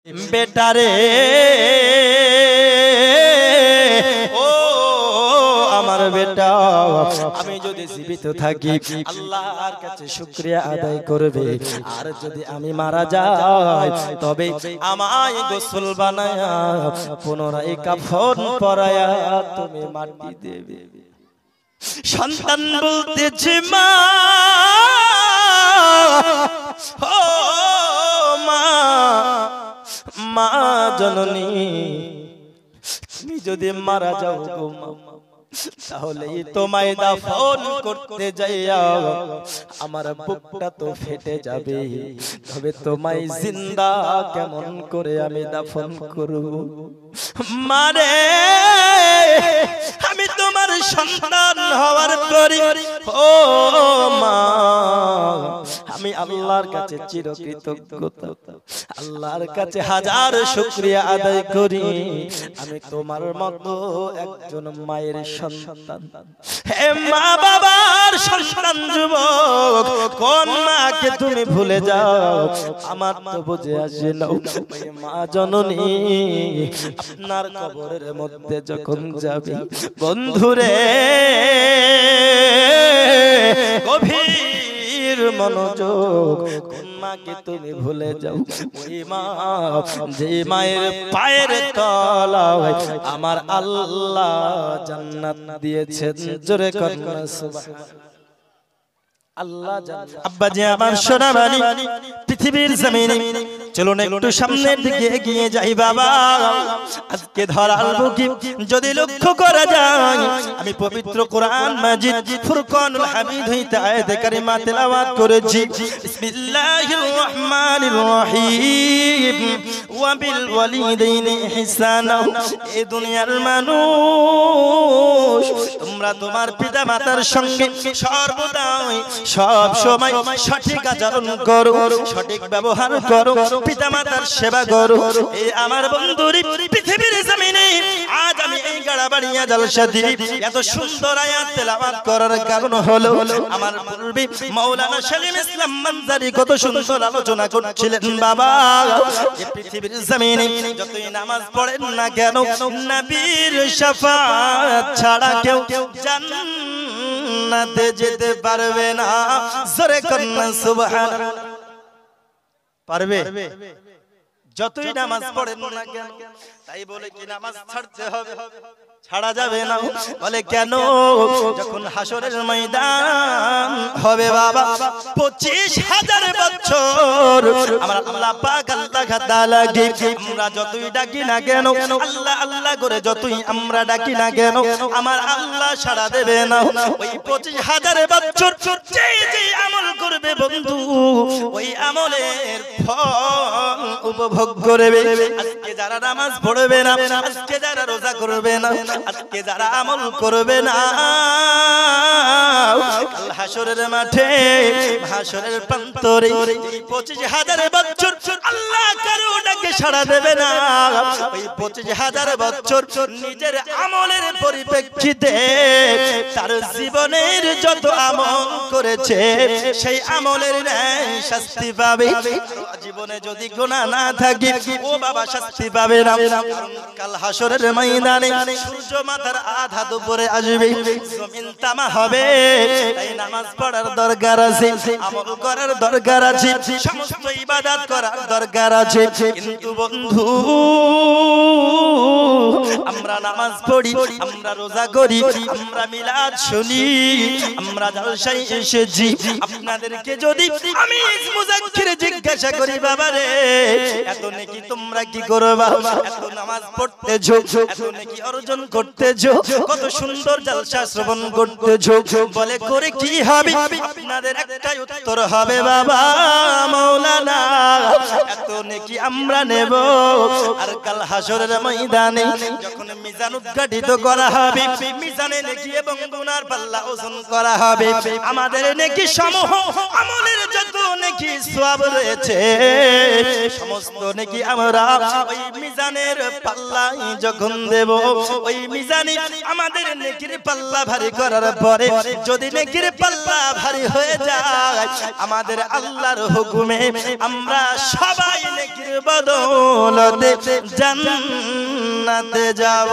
বেটারে ও আমার বেটা, আমি যদি জীবিত থাকি আল্লাহর কাছে শুকরিয়া আদায় করবে, আর যদি আমি মারা যাই তবে আমায় গোসল বানায়া পুনরায় কাফন পরায়া তুমি মাটি দেবে। সন্তান বলতেছে মা ও মা, মা জননী তুমি যদি মারা যাও গো মা, তাহলে তোমায় দাফন করতে যাইয়া আমার বুকটা তো ফেটে যাবে, তবে তোমায় জিন্দা কেমন করে আমি দাফন করব? মারে আমি তোমার সন্তান হওয়ার পরে ও মা আমি আল্লাহর কাছে চিরকৃতজ্ঞতা, আল্লাহর কাছে হাজার শুকরিয়া আদায় করি আমি তোমার মতো একজন মায়ের সন্তান। হে মা বাবার সন্তান যুবক, কোন মাকে তুমি ভুলে যাও? আমার তো বুঝে আসে না মা জননী আপনার কবরের মধ্যে যখন যাবে বন্ধুরে গভীর মনোযোগ, কোন মাকে তুমি ভুলে যাও? ওই মা যে মায়ের পায়ের তলায় আমার আল্লাহ জান্নাত দিয়েছেন। জোরে কন্যা সুবহানাল্লাহ। আল্লাহ জান্নাত। আব্বাজি আমার সোনা বাণী পৃথিবীর জমিনে চলুন একটু সামনের দিকে এগিয়ে যাই বাবা। আজকে ধরার বুকে যদি লক্ষ্য করা যায়, আমি পবিত্র কোরআন মাজিদ ফুরকানুল হামিদ হইতে আয়াতে কারিমা তেলাওয়াত করেছি। বিসমিল্লাহির রহমানির রহিম ওয়া বিল ওয়ালিদাইনি ইহসানা। এই দুনিয়ার মানুষ তোমরা তোমার পিতা মাতার সঙ্গে সর্বদাই সব সময় সঠিক আচরণ করো, সঠিক ব্যবহার করো, পিতামাতার সেবা করো। এই আমার বন্ধুরি পৃথিবীর জমিনে আজ আমি এই গাড়াবাড়িয়া জলসা দিয়ে এত সুন্দর আয়াত তেলাওয়াত করার কারণ হলো আমার পূর্বে মাওলানা সেলিম ইসলাম মানজারি কত সুন্দর আলোচনা করছিলেন বাবা। এই পৃথিবীর জমিনে যতই নামাজ পড়েন না কেন, নবীর শাফাআত ছাড়া কেউ জান্নাতে যেতে পারবে না। জোরে কন্যা সুবহানাল্লাহ। পারবে? যতই নামাজ পড়েন না কেন, তাই বলে কি নামাজ ছাড়তে হবে? ছাড়া যাবে না। বলে কেন? যখন হাসরের ময়দান হবে বাবা 25,000 বছর আমার আল্লাহ পাক আল্লাহ তাআলা কে আমরা যতই ডাকি না কেন, আল্লাহ আল্লাহ করে যতই আমরা ডাকি না কেন, আমার আল্লাহ সাড়া দেবে না। ওই 25,000 বছর যে আমল করবে বন্ধু, ওই আমলের ফল উপভোগ করবে। আজকে যারা নামাজ পড়বে না, আজকে যারা রোজা করবে না, আজকে যারা আমল করবে না, কাল হাসরের মাঠে হাসরের প্রান্তরে 25,000 বছর আল্লাহ কারো ডাকে সাড়া দেবে না। ওই 25,000 বছর নিজের আমলের পরিপ্রেক্ষিতে তার জীবনের যত আমল করেছে সেই আমলের শাস্তি পাবে। জীবনে যদি গুনাহ না থাকে ও বাবা শাস্তি পাবে না। কাল হাসরের ময়দানে সূর্য মাথার আধা দুপুরে আসবে, জমিন তামা হবে। তাই নামাজ পড়ার দরকার আছে, আমল করার দরকার আছে, সমস্ত ইবাদত করার দরকার আছে। কিন্তু বন্ধু আমরা নামাজ পড়ি, আমরা রোজা করি, আমরা মিলাদ শুনি, আমরা জলসায় এসেছি। আপনাদেরকে যদি আমি মুজাক্কিরে জিজ্ঞাসা করি বাবা রে, এত নেকি তোমরা কি করবা? এত নামাজ পড়তেছো, এত নেকি অর্জন করতেছো, কত সুন্দর জলসা শ্রবণ করতেছো, বলে করে কি হবে? আপনাদের একটাই উত্তর হবে বাবা মাওলানা, এত নেকি আমরা নেব আর কাল হাসরের ময়দানে যখন মিজান উদ্ঘাটিত করা হবে, মিজানে নেকি এবং গুনার পাল্লা ওজন করা হবে, আমাদের নেকি সমূহ আমলের যত নেকি সওয়াব রয়েছে সমস্ত নেকি আমরা ওই মিজানের পাল্লায় যখন দেব, ওই মিজানে আমাদের নেকির পাল্লা ভারী করার পরে যদি নেকির পাল্লা ভারী হয়ে যায়, আমাদের আল্লাহর হুকুমে আমরা সবাই নেকির বদৌলতে জান্নাতে যাব।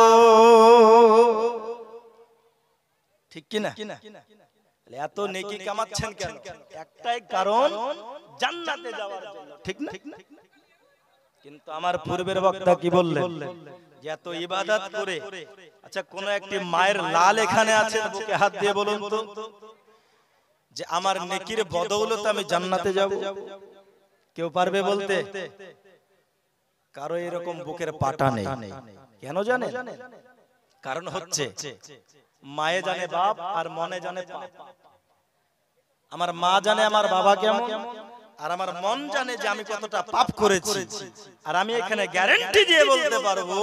ঠিক কি না? এত নেকি কামাচ্ছেন কেন? একটাই কারণ, জান্নাতে যাওয়ার জন্য। ঠিক না? কিন্তু আমার পূর্বের বক্তা কি বললেন? যে এত ইবাদত করে, আচ্ছা কোন একটি মায়ের লাল এখানে আছে, বুকে হাত দিয়ে বলুন তো যে আমার নেকির বদৌলতে আমি জান্নাতে যাব? কেউ পারবে বলতে? কারো এরকম বুকের পাটা নেই। কেন জানেন? কারণ হচ্ছে মায়ে জানে বাপ আর মনে জানে পাপ। আমার মা জানে আমার বাবা কেমন, আর আমার মন জানে যে আমি কতটা পাপ করেছি। আর আমি এখানে গ্যারান্টি দিয়ে বলতে পারবো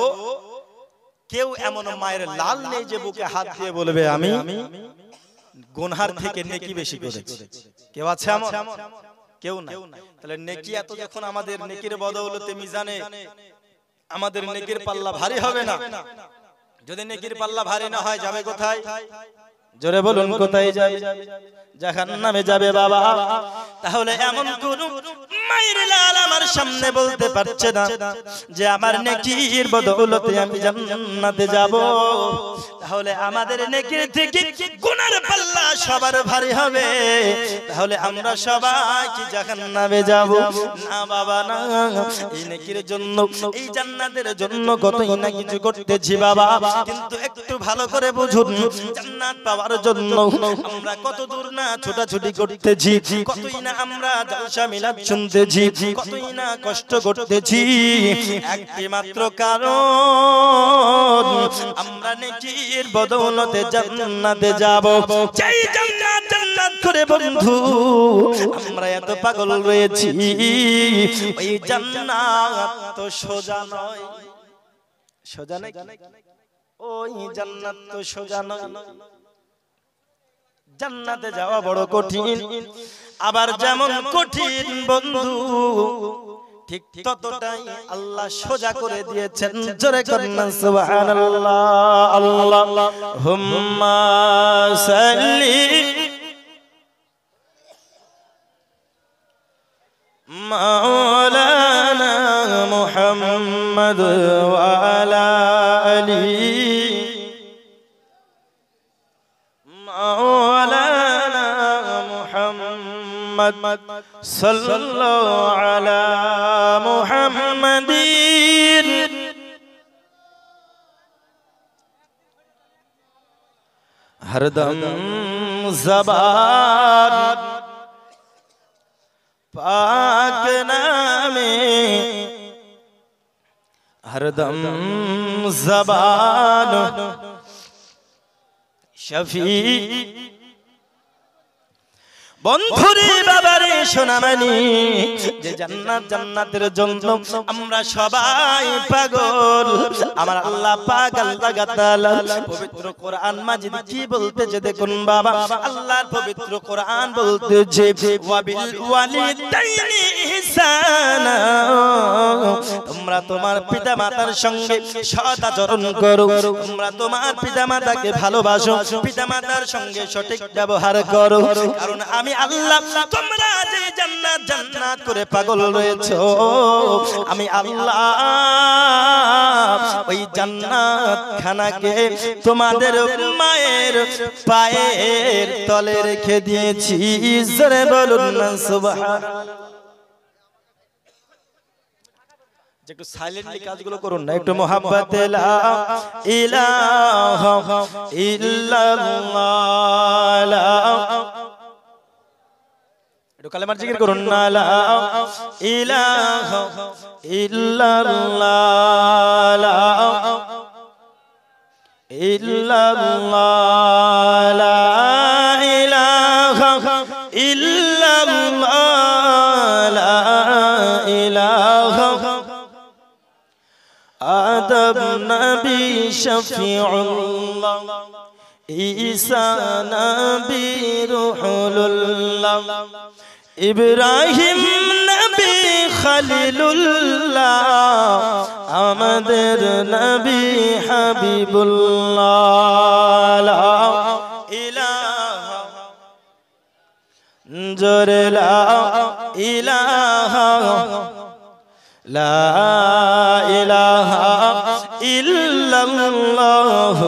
কেউ এমন মায়ের লাল নেই যে বুকে হাত দিয়ে বলবে আমি গুনহার থেকে নেকি বেশি করেছি। কেউ আছে এমন? কেউ না। তাহলে নেকি এত যখন আমাদের নেকির বদৌলতে মিজানে আমাদের নেকির পাল্লা ভারী হবে না, যদি নেকির পাল্লা ভারী না হয় যাবে কোথায়? জোরে বলুন কোথায় যাবে? জাহান্নামে যাবে বাবা। তাহলে এমন কোন মায়ের লাল আমার সামনে বলতে পারছে না যে আমার নেকির বদৌলতে আমি জান্নাতে যাব, তাহলে আমাদের নেকির থেকে গুনার পাল্লা সবার ভারী হবে, তাহলে আমরা সবাই কি জাহান্নামে যাব? না বাবা না। এই নেকির জন্য, এই জান্নাতের জন্য কতই না কিছু করতেছি বাবা, কিন্তু একটু ভালো করে বুঝুন, জান্নাত পাওয়ার জন্য আমরা কত দূর না ছোটাছুটি করতেছি, কতই না আমরা জলসা মিলাদ শুনতেছি, কতই না কষ্ট করতেছি, একটি মাত্র কারণ আমরা নেকির বদৌলতে জান্নাতে যাব। যেই জান্নাত জান্নাত করে বন্ধু আমরা এত পাগল রয়েছি, ওই জান্নাত তো সোজা নয়। সোজা নাকি? ওই জান্নাত তো সোজা নয়। জান্নাতে যাওয়া বড় কঠিন, আবার যেমন কঠিন বন্ধু ঠিক ততটাই আল্লাহ সোজা করে দিয়েছেন। জোরে করেন সুবহানাল্লাহ। আল্লাহুম্মা সাল্লি মাওলানা মুহাম্মদ ওয়া আলা আলিহি মাওলানা মুহাম্মদ সাল্লাল্লাহু আলা মুহাম্মাদিন হরদম ज़बान पाक नामे हरदम ज़बान शफी। বন্ধুরে বাবারে সোনামানি, যে জান্নাত জান্নাতের জন্য আমরা সবাই পাগল। আমার আল্লাহ পাক আল্লাহ তাআলা পবিত্র কোরআন মাজিদ কি বলতেছে দেখুন বাবা। আল্লাহর পবিত্র কোরআন বলতেছে ওয়াবিল ওয়ালিদাইনি ইহসানা, তোমরা তোমার পিতামাতার সঙ্গে সৎ আচরণ করো, তোমরা তোমার পিতামাতাকে ভালোবাসো, পিতামাতার সঙ্গে সঠিক ব্যবহার করো। কারণ আমি আল্লাহ, তোমরা যে জান্নাত জান্নাত করে পাগল রয়েছো, আমি আল্লাহ ওই জান্নাত খানাকে তোমাদের মায়ের পায়ের তলে রেখে দিয়েছি। জোরে বলুন না সুবহানাল্লাহ। একটু সাইলেন্টলি কাজগুলো করুন না, একটু মোহাব্বতে লা ইলাহা ইল্লাল্লাহ, একটু কালেমার জিকির করুন না, লা ইলাহা ইল্লাল্লাহ, লা ইল্লাল্লাহ, লা ইলাহা ইল্লাল্লাহ, লা ইলাহা আদম নবী শফিউল্লাহ ঈসা নবী রুহুল্লাহ ইব্রাহিম নবী খলিলুল্লাহ আমাদের নবী হাবিবুল্লাহ লা ইলাহা জোরে লা ইলাহা লা ইলাহা ইল্লাল্লাহ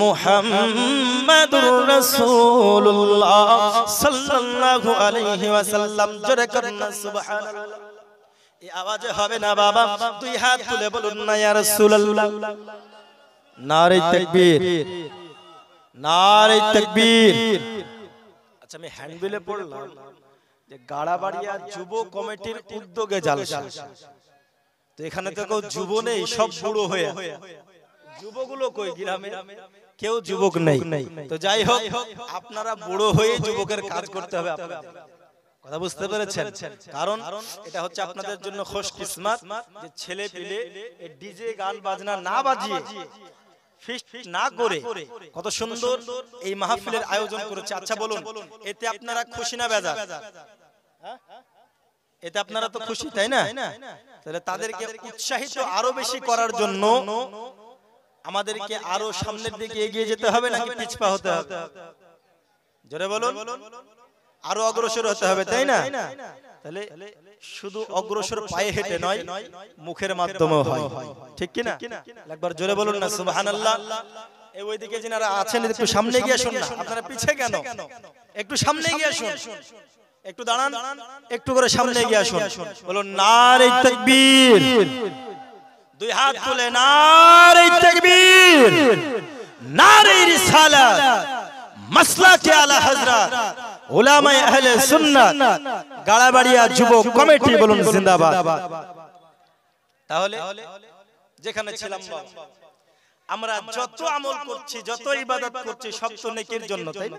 মুহাম্মাদুর রাসূলুল্লাহ সাল্লাল্লাহু আলাইহি ওয়াসাল্লাম জোরে করুন সুবহানাল্লাহ এই আওয়াজে হবে না বাবা দুই হাত তুলে বলুন না ইয়া রাসূলুল্লাহ নারে তাকবীর নারে তাকবীর আচ্ছা আমি হ্যান্ডবিলে পড়লাম যে গাড়াবাড়িয়া যুব কমিটির উদ্যোগে জালসা তো এখানে তো কেউ যুব নেই সব বুড়ো হয়ে যুবগুলো কই গ্রামে কেউ যুবক নেই তো যাই হোক আপনারা বুড়ো হয়ে যুবকের কাজ করতে হবে আপনাদের কথা বুঝতে পেরেছেন কারণ এটা হচ্ছে আপনাদের জন্য খুশকিসমত যে ছেলে পিলে এই ডিজে গান বাজনা না বাজিয়ে ফিস্ট না করে কত সুন্দর এই মাহফিলের আয়োজন করেছে আচ্ছা বলুন এতে আপনারা খুশি না বেজার এতে আপনারা তো খুশি তাই না তাহলে তাদেরকে উৎসাহিত আরো বেশি করার জন্য আমাদেরকে আরো সামনের দিকে এগিয়ে যেতে হবে নাকি পিছপা হতে হবে জোরে বলুন আরো অগ্রসর হতে হবে তাই না তাহলে শুধু অগ্রসর পায়ে হেঁটে নয় মুখের মাধ্যমেও হয় ঠিক কি না একবার জোরে বলুন না সুবহানাল্লাহ এই ওইদিকে যারা আছেন একটু সামনে গিয়ে আসুন না আপনারা পিছে কেন একটু সামনে গিয়ে আসুন একটু দাঁড়ান একটু করে সামনে গিয়ে আসুন বলুন নারে তাকবীর দুই হাত তুলে নারে তাকবীর নারে রিসালাত মাসলাকে আলা হযরত উলামায়ে আহলে সুন্নাত গাড়াবাড়িয়া যুব কমিটি বলুন জিন্দাবাদ তাহলে যেখানে ছিলাম আমরা যত আমল করছি যত ইবাদত করছি সব তো নেকির জন্য তাই না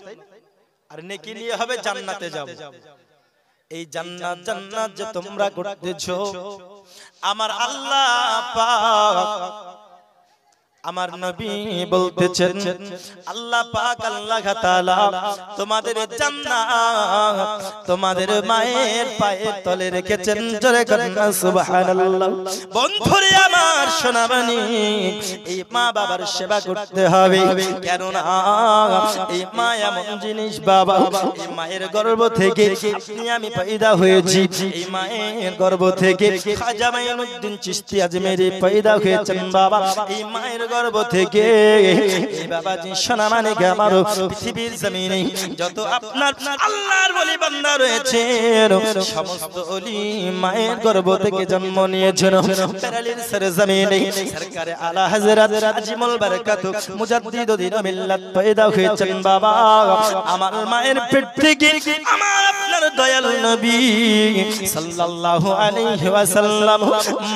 আর নেকি নিয়ে হবে জান্নাতে যাব এই জান্নাত জান্নাত যে তোমরা করতেছো আমার আল্লাহ পাক আমার নবী বলতেছেন আল্লাহ পাক আল্লাহ তাআলা তোমাদের জান্নাত তোমাদের মায়ের পায়ের তলে রেখেছেন জোরে করুন সুবহানাল্লাহ বন্ধুরে আমার সোনাবানি এই মা বাবার সেবা করতে হবে কেন না এই মা এমন জিনিস বাবা এই মায়ের গর্ভ থেকে আপনি আমি পয়দা হয়েছি এই মায়ের গর্ভ থেকে খাজা মাইনুদ্দিন চিশতি আজমেরি পয়দা হয়েছেন বাবা এই মায়ের গর্ভ থেকে এই বাবাজি সোনা মানিক আমার পৃথিবীর জমিনে যত আপনার আল্লাহর ওলি বান্দা রয়েছে সমস্ত ওলি মায়ের গর্ভ থেকে জন্ম নিয়েছেন পেরালির সরজমিনে সরকারে আলা হযরত আজিমুল বারাকাত মুজাদ্দিদ দ্বীন মিল্লাত পয়দা হয়েছেন বাবা আমার মায়ের পেট থেকে আমার আপনার দয়াল নবী সাল্লাল্লাহু আলাইহি ওয়াসাল্লাম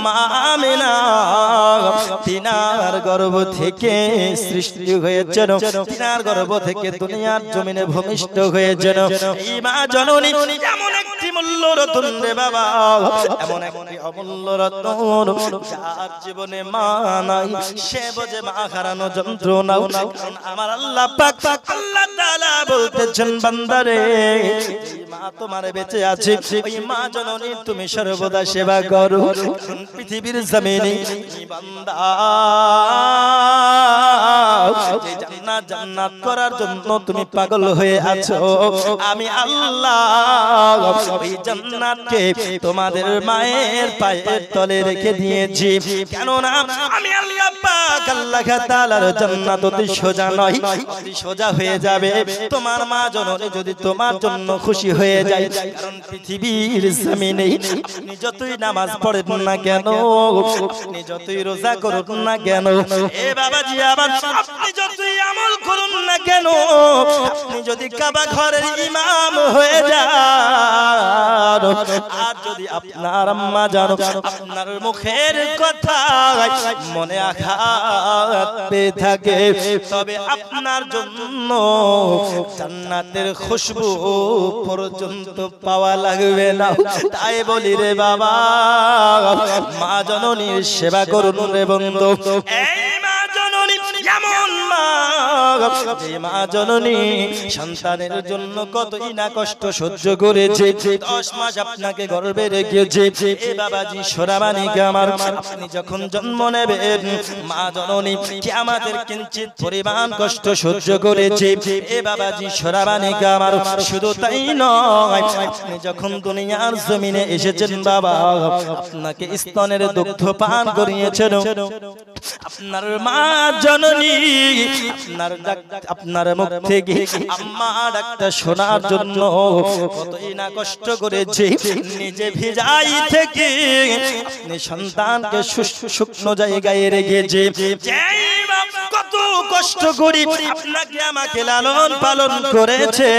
মা আমিনা তিনার গর্ভ থেকে সৃষ্টি হয়েছেন তিনার গর্ভ থেকে দুনিয়ার জমিনে ভূমিষ্ঠ হয়েছেন এই মা জননী এমন একটি মূল্য রত্ন রে বাবা এমন একটি অমূল্য রত্ন যার জীবনে মা নাই সে বোঝে মা হারানো যন্ত্রণা কারণ আমার আল্লাহ পাক আল্লাহ তাআলা বলতেছেন বান্দারে এই মা তোমার বেঁচে আছে ওই মা জননী তুমি সর্বদা সেবা করো পৃথিবীর জমিনে বান্দা যে জান্নাত জান্নাত করার জন্য তুমি পাগল হয়ে আছো আমি আল্লাহ ওই জান্নাতকে তোমাদের মায়ের পায়ের তলে রেখে দিয়েছি কেন না আমি আল্লাহ পাক আল্লাহ তাআলার জান্নাত অতি সোজা নয় অতি সোজা হয়ে যাবে তোমার মা জননী যদি তোমার জন্য খুশি হয়ে যায় কারণ পৃথিবীর জমিনে আপনি যতই নামাজ পড়েন না কেন আপনি যতই রোজা করুন না কেন এ বাবাজি আবার আপনি যতই আমল আমল করুন না কেন, আপনি যদি কাবা ঘরের ইমাম হয়ে যান, আর যদি আপনার আম্মা জানো আপনার মুখের কথা মনে আঘাত পেয়ে থাকে, তবে আপনার জন্য জান্নাতের খুশবু পর্যন্ত পাওয়া লাগবে না। তাই বলি রে বাবা, মা জননীর সেবা করুন রে বন্ধু। এই মা জননী এমন মা, যে মা জননী সন্তানের জন্য কতই না কষ্ট সহ্য করেছে। 10 মাস আপনাকে গর্ভে রেখেছে। এ বাবাজি সোনামানিক আমার, আপনি যখন জন্ম নেবেন মা জননী কিয়ামতের কিঞ্চিত পরিমাণ কষ্ট সহ্য করেছে। এ বাবাজি সোনামানিক আমার, শুধু তাই নয়, আপনি যখন দুনিয়ার জমিনে এসেছেন বাবা, আপনাকে স্তনের দুগ্ধ পান করিয়েছেন আপনার মা জননী। আপনার মুখ থেকে আম্মা ডাকটা শোনার জন্য কতই না কষ্ট করেছে। নিজে ভিজাই থেকে আপনি সন্তানকে শুকনো জায়গায় রেখেছে। কত কষ্ট করি আপনাকে আমাকে লালন পালন করেছে,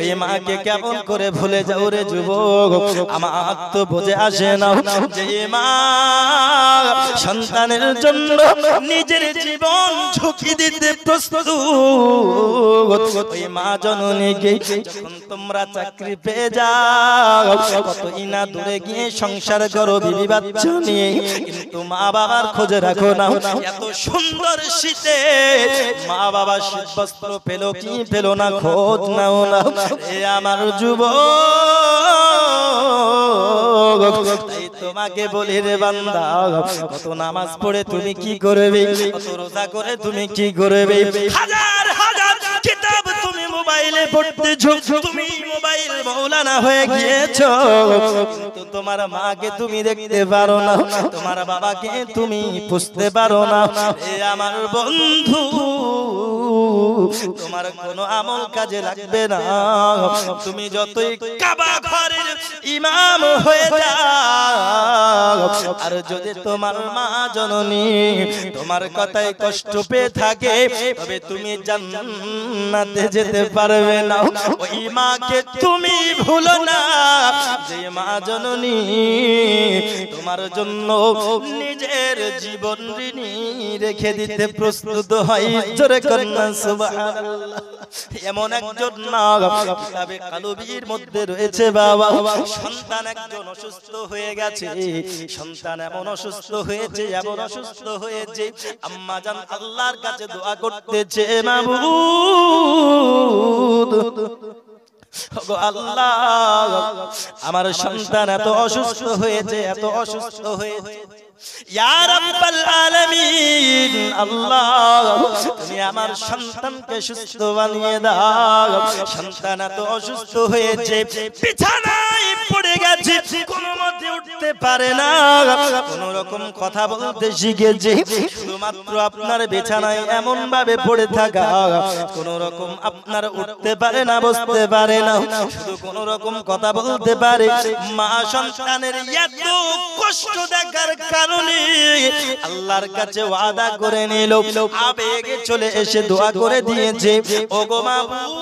ওই মাকে কেমন করে ভুলে যাও রে যুবক। আমার তো বুঝে আসে না যে মা সন্তানের জন্য নিজের জীবন ঝুঁকি দিতে প্রস্তুত। ওই মা জননীকে যখন তোমরা চাকরি পেয়ে যাও, কতই না দূরে গিয়ে সংসার করো বিবি বাচ্চা নিয়ে, কিন্তু মা বাবার খোঁজ রাখো না। এত সুন্দর শীতে মা বাবা শীত বস্ত্র পেল কি পেল না, খোঁজ নাও না। এ আমার যুবক, তাই তোমাকে বলি রে বান্দা, কত নামাজ পড়ে তুমি কি করবে, কত রোজা করে তুমি কি করবে, হাজার হাজার কিতাব তুমি মোবাইলে পড়তেছো, তুমি মোবাইল মৌলানা হয়ে গিয়েছো, কিন্তু তোমার মাকে তুমি দেখতে পারো না, তোমার বাবাকে তুমি পুষতে পারো না। এ আমার বন্ধু, তোমার কোনো আমল কাজে লাগবে না। তুমি যতই কাবা ঘরের ইমাম হয়ে যাও, আর যদি তোমার মা জননী তোমার কথায় কষ্ট পেয়ে থাকে, তবে তুমি জান্নাতে যেতে পারবে না। ওই মাকে তুমি ভুলো না, যে মা জননী তোমার জন্য নিজের জীবন ঋণী রেখে দিতে প্রস্তুত হয়। জোরে কন্যা সুবহানাল্লাহ। এমন একজন না কিতাবে কালবির মধ্যে রয়েছে বাবা, সন্তান একজন অসুস্থ হয়ে গেছে, সন্তান এমন অসুস্থ হয়েছে, এমন অসুস্থ হয়েছে, আম্মা জান আল্লাহর কাছে দোয়া করতেছে, মাবুদ আল্লাহ, আমার সন্তান এত অসুস্থ হয়েছে, এত অসুস্থ হয়েছে, ইয়া রাব্বাল আলামিন, আল্লাহ তুমি আমার সন্তানকে সুস্থ বানিয়ে দাও। সন্তান এত অসুস্থ হয়েছে, বিছানায় পড়ে গেছে, কোনো মতে উঠতে পারে না, কোন রকম কথা বলতে শিখেছে, শুধুমাত্র আপনার বিছানায় এমন ভাবে পড়ে থাকা, কোন রকম আপনার উঠতে পারে না, বসতে পারে না, শুধু কোন রকম কথা বলতে পারে। মা সন্তানের এত কষ্ট দেখার কারণে আল্লাহর কাছে ওয়াদা করে নিল, আবেগে চলে এসে দোয়া করে দিয়েছে, ওগো মাবুদ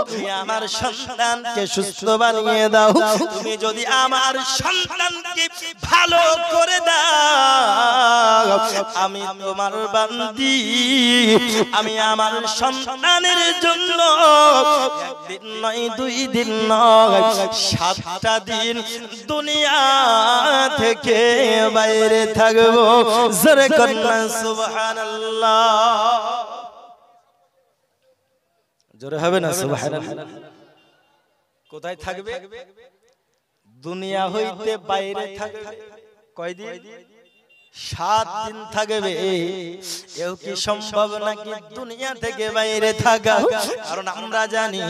তুমি আমার সন্তানকে সুস্থ বানিয়ে দাও। তুমি যদি আমার সন্তানকে ভালো করে দাও, আমি তোমার বান্দি, আমি আমার সন্তানের জন্য একদিন নয়, 2 দিন নয়, 7টা দিন দুনিয়া থেকে বাইরে থাকবো। জোরে কন্যা সুবহানাল্লাহ। জোরে হবে না সুবহানাল্লাহ। কোথায় থাকবে? দুনিয়া হইতে বাইরে থাকবে। কয়দিন? 7 দিন থাকবে। এও কি সম্ভব নাকি দুনিয়া থেকে বাইরে থাকা? কারণ আমরা জানি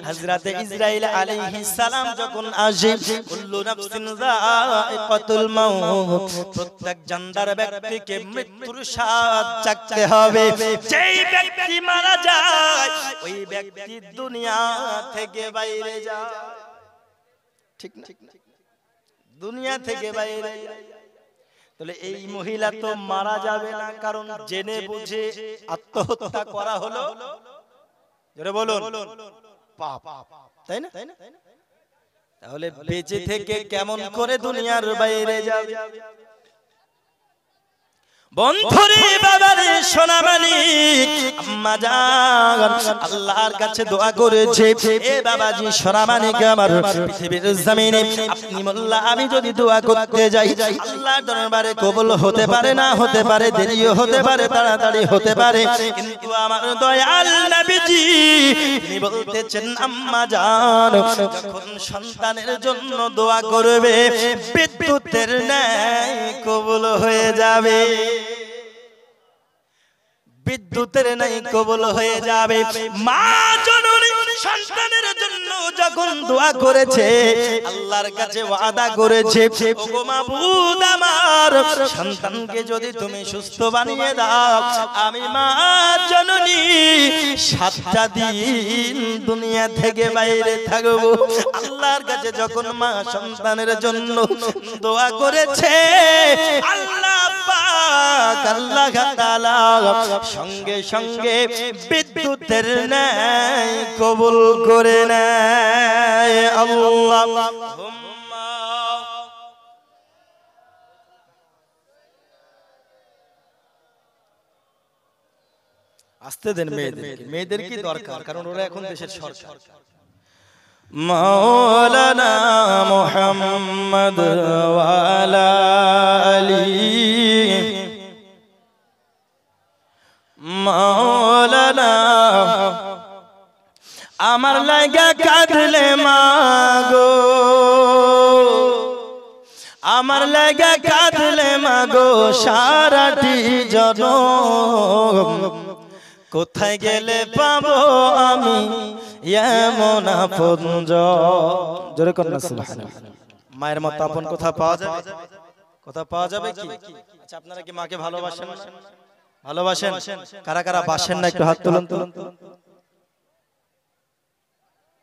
হযরত ইসরাইল আলাইহিস সালাম যখন আসে, কুল্লু নাফসিন যায়িকাতুল মাউত, প্রত্যেক জানদার ব্যক্তিকে মৃত্যুর স্বাদ চাখতে হবে। যেই ব্যক্তি মারা যায়, ওই ব্যক্তি দুনিয়া থেকে বাইরে যায়। ঠিক না? দুনিয়া থেকে বাইরে। তো তাহলে এই মহিলা তো মারা যাবে না, কারণ জেনে বুঝে আত্মহত্যা করা হলো, জোরে বলুন, পাপ, তাই না? তাহলে বেঁচে থেকে কেমন করে দুনিয়ার বাইরে যাবে? বন্ধুরে বাবারে সোনামানি আম্মা জান আল্লাহর কাছে দোয়া করেছে, এ বাবাজি সোনামানিকে আমার পৃথিবীর জমিনে আপনি মোল্লা আমি যদি দোয়া করতে যাই আল্লাহর দরবারে কবুল হতে পারে, না হতে পারে, দেরিও হতে পারে, তাড়াতাড়ি হতে পারে, কিন্তু আমার দয়াল নবীজি তিনি বলতেছেন আম্মা জান যখন সন্তানের জন্য দোয়া করবে বিদ্যুতের ন্যায় কবুল হয়ে যাবে, বিদ্যুতের নাই কবুল হয়ে যাবে। মা জননী সন্তানের জন্য যখন দোয়া করেছে আল্লাহর কাছে ওয়াদা করেছে, ওগো মাবুদ আমার সন্তানকে যদি তুমি সুস্থ বানিয়ে দাও আমি মা জননী 7টা দিন দুনিয়া থেকে বাইরে থাকবো। আল্লাহর কাছে যখন মা সন্তানের জন্য দোয়া করেছে আল্লাহ পাক আল্লাহ তাআলা সঙ্গে সঙ্গে বিদ্যুতের ন্যায় কবুল করে নেয়। আল্লাহুম্মা আস্তে দেন মেয়েদের কি দরকার, কারণ ওরা এখন দেশের সরকার। মাওলানা মুহাম্মদ ওয়া আলা আলিহি মাওলানা আমার লাগা কাঁদলে মাগো, আমার লাগা কাঁদলে মাগো সারাটি জনম, কোথায় গেলে পাবো আমি এমন আপনজন। জোরে কন্যা সুবহানাল্লাহ। মায়ের মতো আপন কোথাও পাওয়া যাবে? কোথাও পাওয়া যাবে কি? আচ্ছা আপনারা কি মাকে ভালোবাসেন? ভালোবাসেন? কারা কারা বাসেন না একটু হাত তুলুন তো।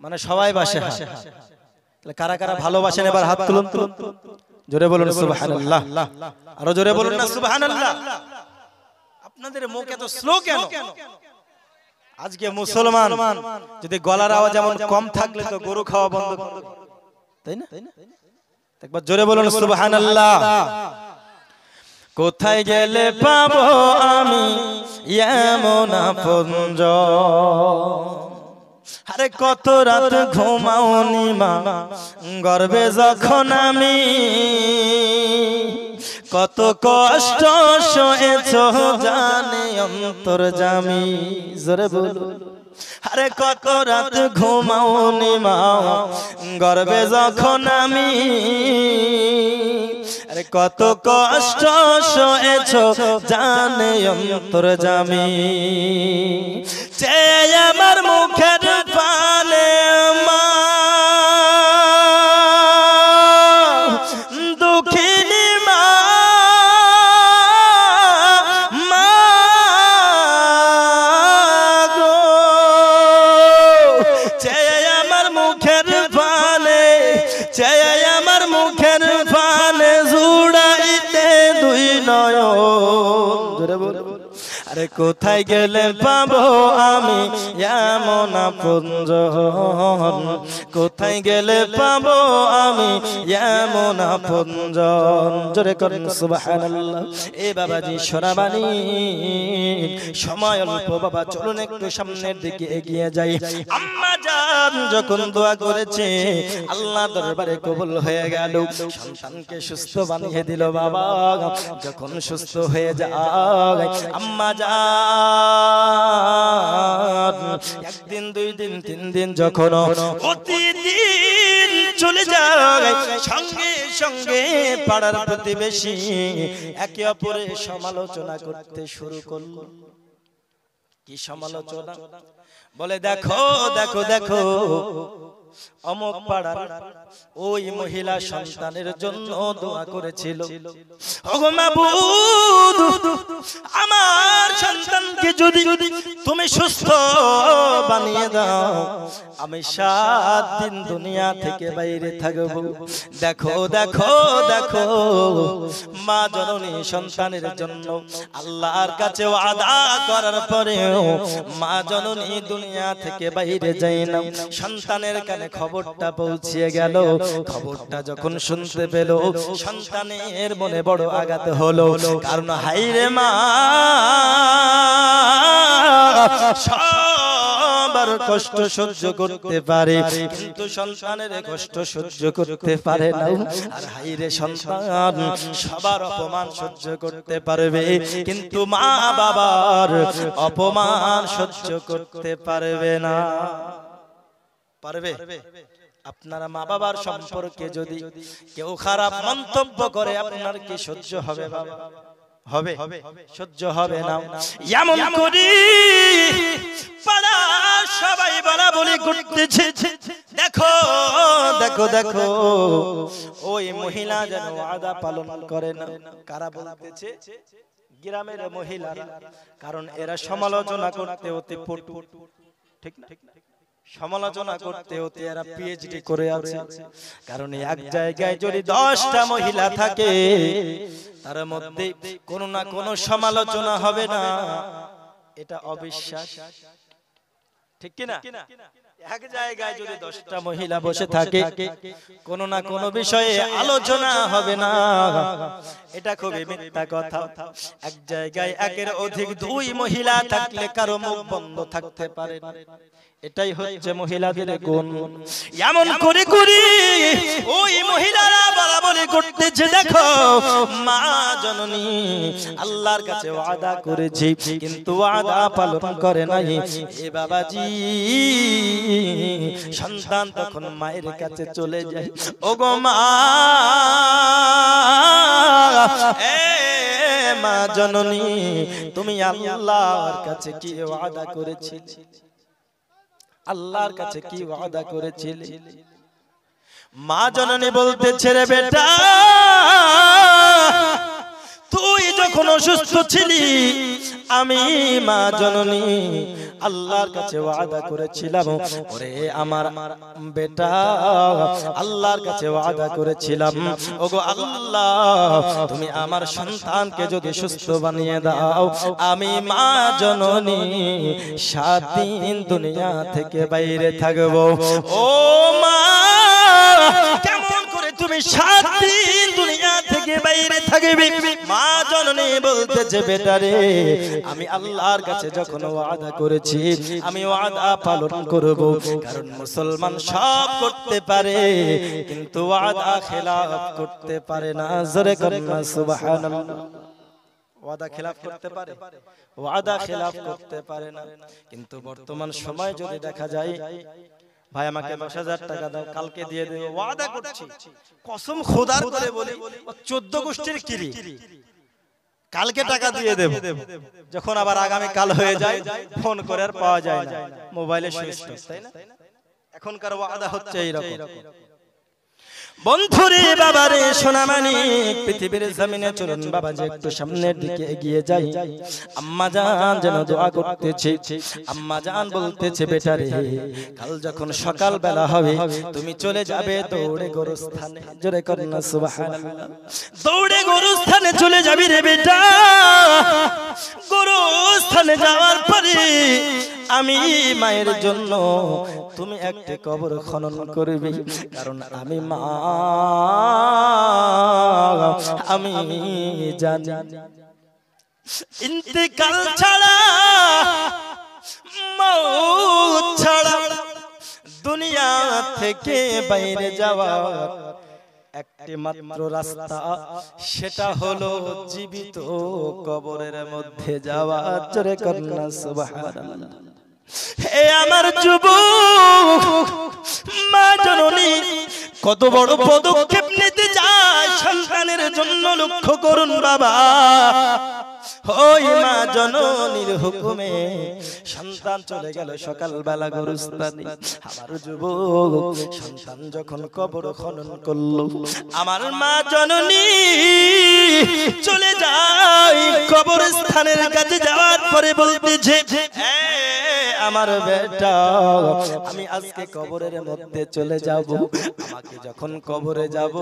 মানে সবাই বাসে, তাহলে কারা কারা ভালোবাসেন এবার হাত তুলুন তো। জোরে বলুন সুবহানাল্লাহ, আরো জোরে বলুন না সুবহানাল্লাহ। আপনাদের মুখ এত স্লো কেন? আজকে মুসলমান যদি গলার আওয়াজ যেমন কম থাকলে তো গরু খাওয়া বন্ধ করে, তাই না? একবার জোরে বলুন সুবহানাল্লাহ। কোথায় গেলে পাবো আমি এমন আপনজন, আরে কত রাত ঘুমাওনি মা গর্বে যখন আমি, কত কষ্ট সয়েছো জানে অন্তর্যামী। জোরে বলুন, আরে কত রাত ঘুমাওনি মা গর্বে যখন আমি, আরে কত কষ্ট সয়েছো জানে অন্তর্যামী। চেয়ে আমার মুখের পানে মা দুঃখিনী মা, মা গো চেয়ে আমার মুখের পানে, চেয়ে আমার মুখের পানে জুড়াইতে দুই নয়ন। জোরে বল, আরে কোথায় গেলে পাবো আমি এমন আপনজন, কোথায় গেলে পাবো আমি এমন আপনজন। জোরে করেন সুবহানাল্লাহ। এ বাবাজি সোনাবানি সময় অল্প বাবা, চলুন একটু সামনের দিকে এগিয়ে যাই। আম্মা জান যখন দোয়া করেছে আল্লাহ দরবারে কবুল হয়ে গেল, সন্তানকে সুস্থ বানিয়ে দিল বাবা। যখন সুস্থ হয়ে যায় আম্মা জান একদিন, 2 দিন, 3 দিন যখন প্রতিদিন চলে যায়, সঙ্গে সঙ্গে পাড়ার প্রতিবেশী একে অপরের সমালোচনা করতে শুরু করলো। কি সমালোচনা? বলে দেখো দেখো দেখো অমুক পাড়ার ওই মহিলা সন্তানের জন্য দোয়া করেছিল, ওগো মাবুদ আমার সন্তানকে যদি তুমি সুস্থ বানিয়ে দাও, আমি 7 দিন দুনিয়া থেকে বাইরে থাকব। দেখো দেখো দেখো, মা জননী সন্তানের জন্য আল্লাহর কাছে ওয়াদা করার পরেও মা জননী দুনিয়া থেকে বাইরে যায় না। সন্তানের কানে খবরটা পৌঁছে গেল। খবরটা যখন শুনতে পেল, সন্তানের মনে বড় আঘাত হলো। কারণ হাইরে মা সবার কষ্ট সহ্য করতে পারে, কিন্তু সন্তানের কষ্ট সহ্য করতে পারে না। আর হাইরে সন্তান সবার অপমান সহ্য করতে পারবে, কিন্তু মা বাবার অপমান সহ্য করতে পারবে না। পারবে? আপনারা মা বাবার সম্পর্কে যদি কেউ খারাপ মন্তব্য করে, আপনার কি সহ্য হবে বাবা? হবে? সহ্য হবে না। এমন করি পাড়া সবাই বলা বলি করতেছে, দেখো দেখো দেখো ওই মহিলা যেন ওয়াদা পালন করে না। কারা বলতেছে? গ্রামের মহিলারা। কারণ এরা সমালোচনা করতে অতি পটু, ঠিক না? সমালোচনা করতে হতে এরা পিএইচডি করে আছে। কারণ এক জায়গায় যদি 10টা মহিলা থাকে, তার মধ্যে কোনো না কোনো সমালোচনা হবে না, এটা অবিশ্বাস, ঠিক কি না? এক জায়গায় যদি 10টা মহিলা বসে থাকে, কোনো না কোনো বিষয়ে আলোচনা হবে না, এটা খুবই মিথ্যা কথা। এক জায়গায় একের অধিক 2 মহিলা থাকলে কারো মুখ বন্ধ থাকতে পারে না। এটাই হচ্ছে মহিলাদের গুণ। এমন করে করে ওই মহিলারা বলাবলি করতেছে, দেখো মা জননী আল্লাহর কাছে ওয়াদা করেছে, কিন্তু ওয়াদা পালন করে নাই। এ বাবাজি, সন্তান তখন মায়ের কাছে চলে যায়, ওগো মা, মা জননী তুমি আল্লাহর কাছে কি ওয়াদা করেছিলে? আল্লাহর কাছে কি ওয়াদা করেছিলে? মা জননী বলতেছে, রে বেটা, তুই যখন অসুস্থ ছিলি, আমি মা জননী আল্লাহর কাছে ওয়াদা করেছিলাম, ওরে আমার বেটা, আল্লাহর কাছে ওয়াদা করেছিলাম, ওগো আল্লাহ, তুমি আমার সন্তানকে যদি সুস্থ বানিয়ে দাও, আমি মা জননী 7 দিন দুনিয়া থেকে বাইরে থাকব। ও মা, কেমন করে তুমি 7 দিন দুনিয়া থেকে বাইরে থাকবে? মা জননী বলতেছে, বেটা রে, আমি আল্লাহর কাছে যখন ওয়াদা করেছি, আমি ওয়াদা পালন করব। কারণ মুসলমান সব করতে পারে, কিন্তু ওয়াদা খেলাফ করতে পারে না। জোরে করুন না সুবহানাল্লাহ। ওয়াদা খেলাফ করতে পারে, ওয়াদা খেলাফ করতে পারে না। কিন্তু বর্তমান সময় যদি দেখা যায়, ভাই আমাকে 10,000 টাকা দাও, কালকে দিয়ে দেব, ওয়াদা করছি, কসম খোদার করে বলি, 14 গোষ্ঠীর কিরি, কালকে টাকা দিয়ে দেব। যখন আবার আগামী কাল হয়ে যায়, ফোন করে আর পাওয়া যায় না, মোবাইলে সুইচ অফ, তাই না? এখনকার ওয়াদা হচ্ছে এইরকম। বন্ধুরে বাবারে সোনামানিক, পৃথিবীর জমিনে চলুন বাবাজি একটু সামনের দিকে এগিয়ে যাই। আম্মা জান যেন দোয়া করতেছে, আম্মা জান বলতেছে, বেটা রে, কাল যখন সকাল বেলা হবে, তুমি চলে যাবে দৌড়ে গোরস্থানে। জোরে করুন না সুবহানাল্লাহ। দৌড়ে গোরস্থানে চলে যাবি রে বেটা। গোরস্থানে যাওয়ার পরে আমি মায়ের জন্য তুমি একটা কবর খনন করবে। কারণ আমি মা, আমি জানি ইন্তেকাল ছাড়া, মওত ছাড়া দুনিয়া থেকে বাইরে যাওয়ার একটি মাত্র রাস্তা, সেটা হলো জীবিত কবরের মধ্যে যাওয়া। জোরে করুন না সুবহানাল্লাহ। হে আমার যুবক মা জননী কত বড় পদক্ষেপ নিতে যায় সন্তানের জন্য, লক্ষ্য করুন বাবা। ও ওই মা জননীর হুকুমে সন্তান চলে গেল সকালবেলা গোরস্থানে। আমার যুবক সন্তান যখন কবর খনন করলো, আমার মা জননী চলে যায় কবরস্থানের কাছে। যাওয়ার পরে বলতেছে, আমার বেটা, আমি আজকে কবরের মধ্যে চলে যাব। আমাকে যখন কবরে যাব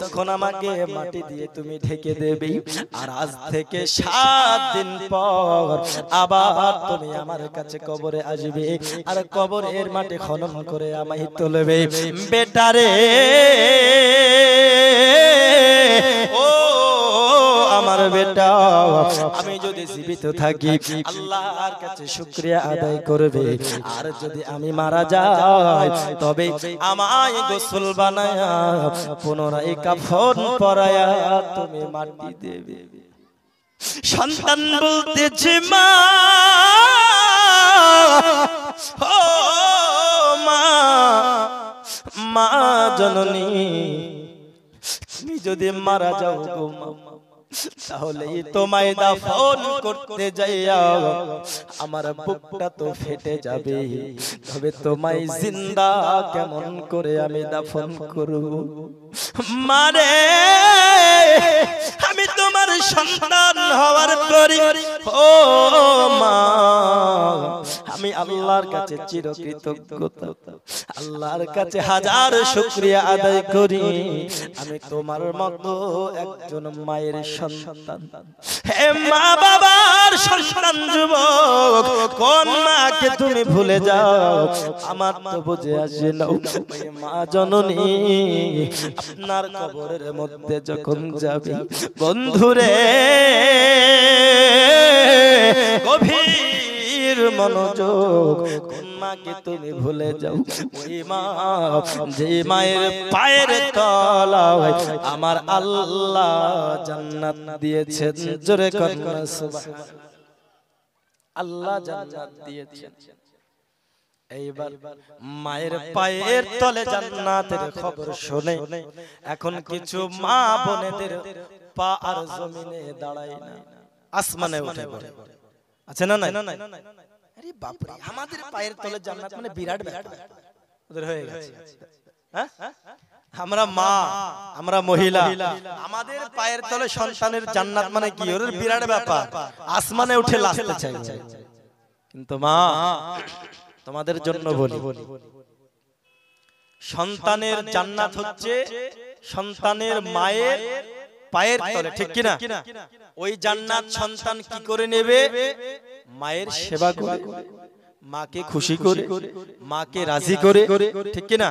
তখন আমাকে মাটি দিয়ে তুমি ঢেকে দেবে। আর আজ থেকে 7 দিন পর আবার তুমি আমার কাছে কবরে আসবে, আর কবরের মাটি খনন করে আমায় তুলবে। বেটারে, ও আমার বেটা, আমি যদি জীবিত থাকি আল্লাহর কাছে শুকরিয়া আদায় করবে, আর যদি আমি মারা যাই তবে আমায় গোসল বানায়া পুনরায় কাফন পরায়া তুমি মাটি দেবে। সন্তান বলতেছে, মা, ও মা, মা জননী, তুমি যদি মারা যাও গো মা, তাহলে তোমায় দাফন করতে যাইয়া আমার বুকটা তো ফেটে যাবে, তবে তোমায় জিন্দা কেমন করে আমি দাফন করব? মারে, আমি তোমার সন্তান হওয়ার পরে ও মা, আমি আল্লাহর কাছে চিরকৃতজ্ঞতা, আল্লাহর কাছে হাজার শুকরিয়া আদায় করি আমি তোমার মতো একজন মায়ের সন্তান। হে মা বাবার সন্তান যুবক, কোন মাকে তুমি ভুলে যাও? আমার তো বুঝে আসে না। মা জননী আপনার কবরের মধ্যে যখন যাবে, বন্ধুরে গভীর মনোযোগ, কোন মাকে তুমি ভুলে যাও? ওই মা যে মায়ের পায়ের তলায় আমার আল্লাহ জান্নাত দিয়েছেন। জোরে কন্যা সুবহানাল্লাহ। আল্লাহ জান্নাত দিয়েছেন। এইবার মায়ের পায়ের তলে জান্নাতের খবর শুনে এখন কিছু মা বোনেদের পা আর জমিনে দাঁড়ায় না, আসমানে উঠে পড়ে। আছে না নাই? আরে বাপ রে, আমাদের পায়ের তলে জান্নাত মানে বিরাট ব্যাপার ওদের হয়ে গেছে। হ্যাঁ, আমরা মা, আমরা মহিলা, আমাদের পায়ের তলে সন্তানের জান্নাত মানে কি ওদের বিরাট ব্যাপার, আসমানে উঠে লাফতে চাই। কিন্তু মা, তোমাদের জন্য বলি, সন্তানের জান্নাত হচ্ছে সন্তানের মায়ের পায়ের তলে, ঠিক কিনা? ওই জান্নাত সন্তান কি করে নেবে? মায়ের সেবা করে, মাকে খুশি করে, মাকে রাজি করে, ঠিক কিনা?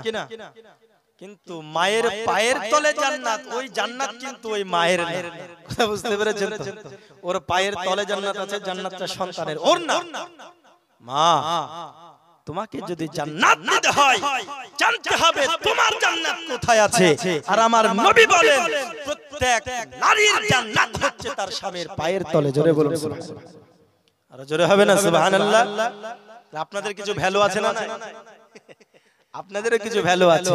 কিন্তু মায়ের পায়ের তলে জান্নাত, ওই জান্নাত কিন্তু ওই মায়ের না। কথা বুঝতে পেরেছেন তো? ওর পায়ের তলে জান্নাত আছে, জান্নাতটা সন্তানের, ওর না। মা, তোমাকে যদি জান্নাত নিতে হয় জানতে হবে তোমার জান্নাত কোথায় আছে। আর আমার নবী বলেন প্রত্যেক নারীর জান্নাত হচ্ছে তার স্বামীর পায়ের তলে। জোরে বলুন সুবহানাল্লাহ। আর জোরে হবে না সুবহানাল্লাহ? আপনাদের কিছু ভ্যালু আছে না? আপনাদেরও কিছু ভ্যালু আছে।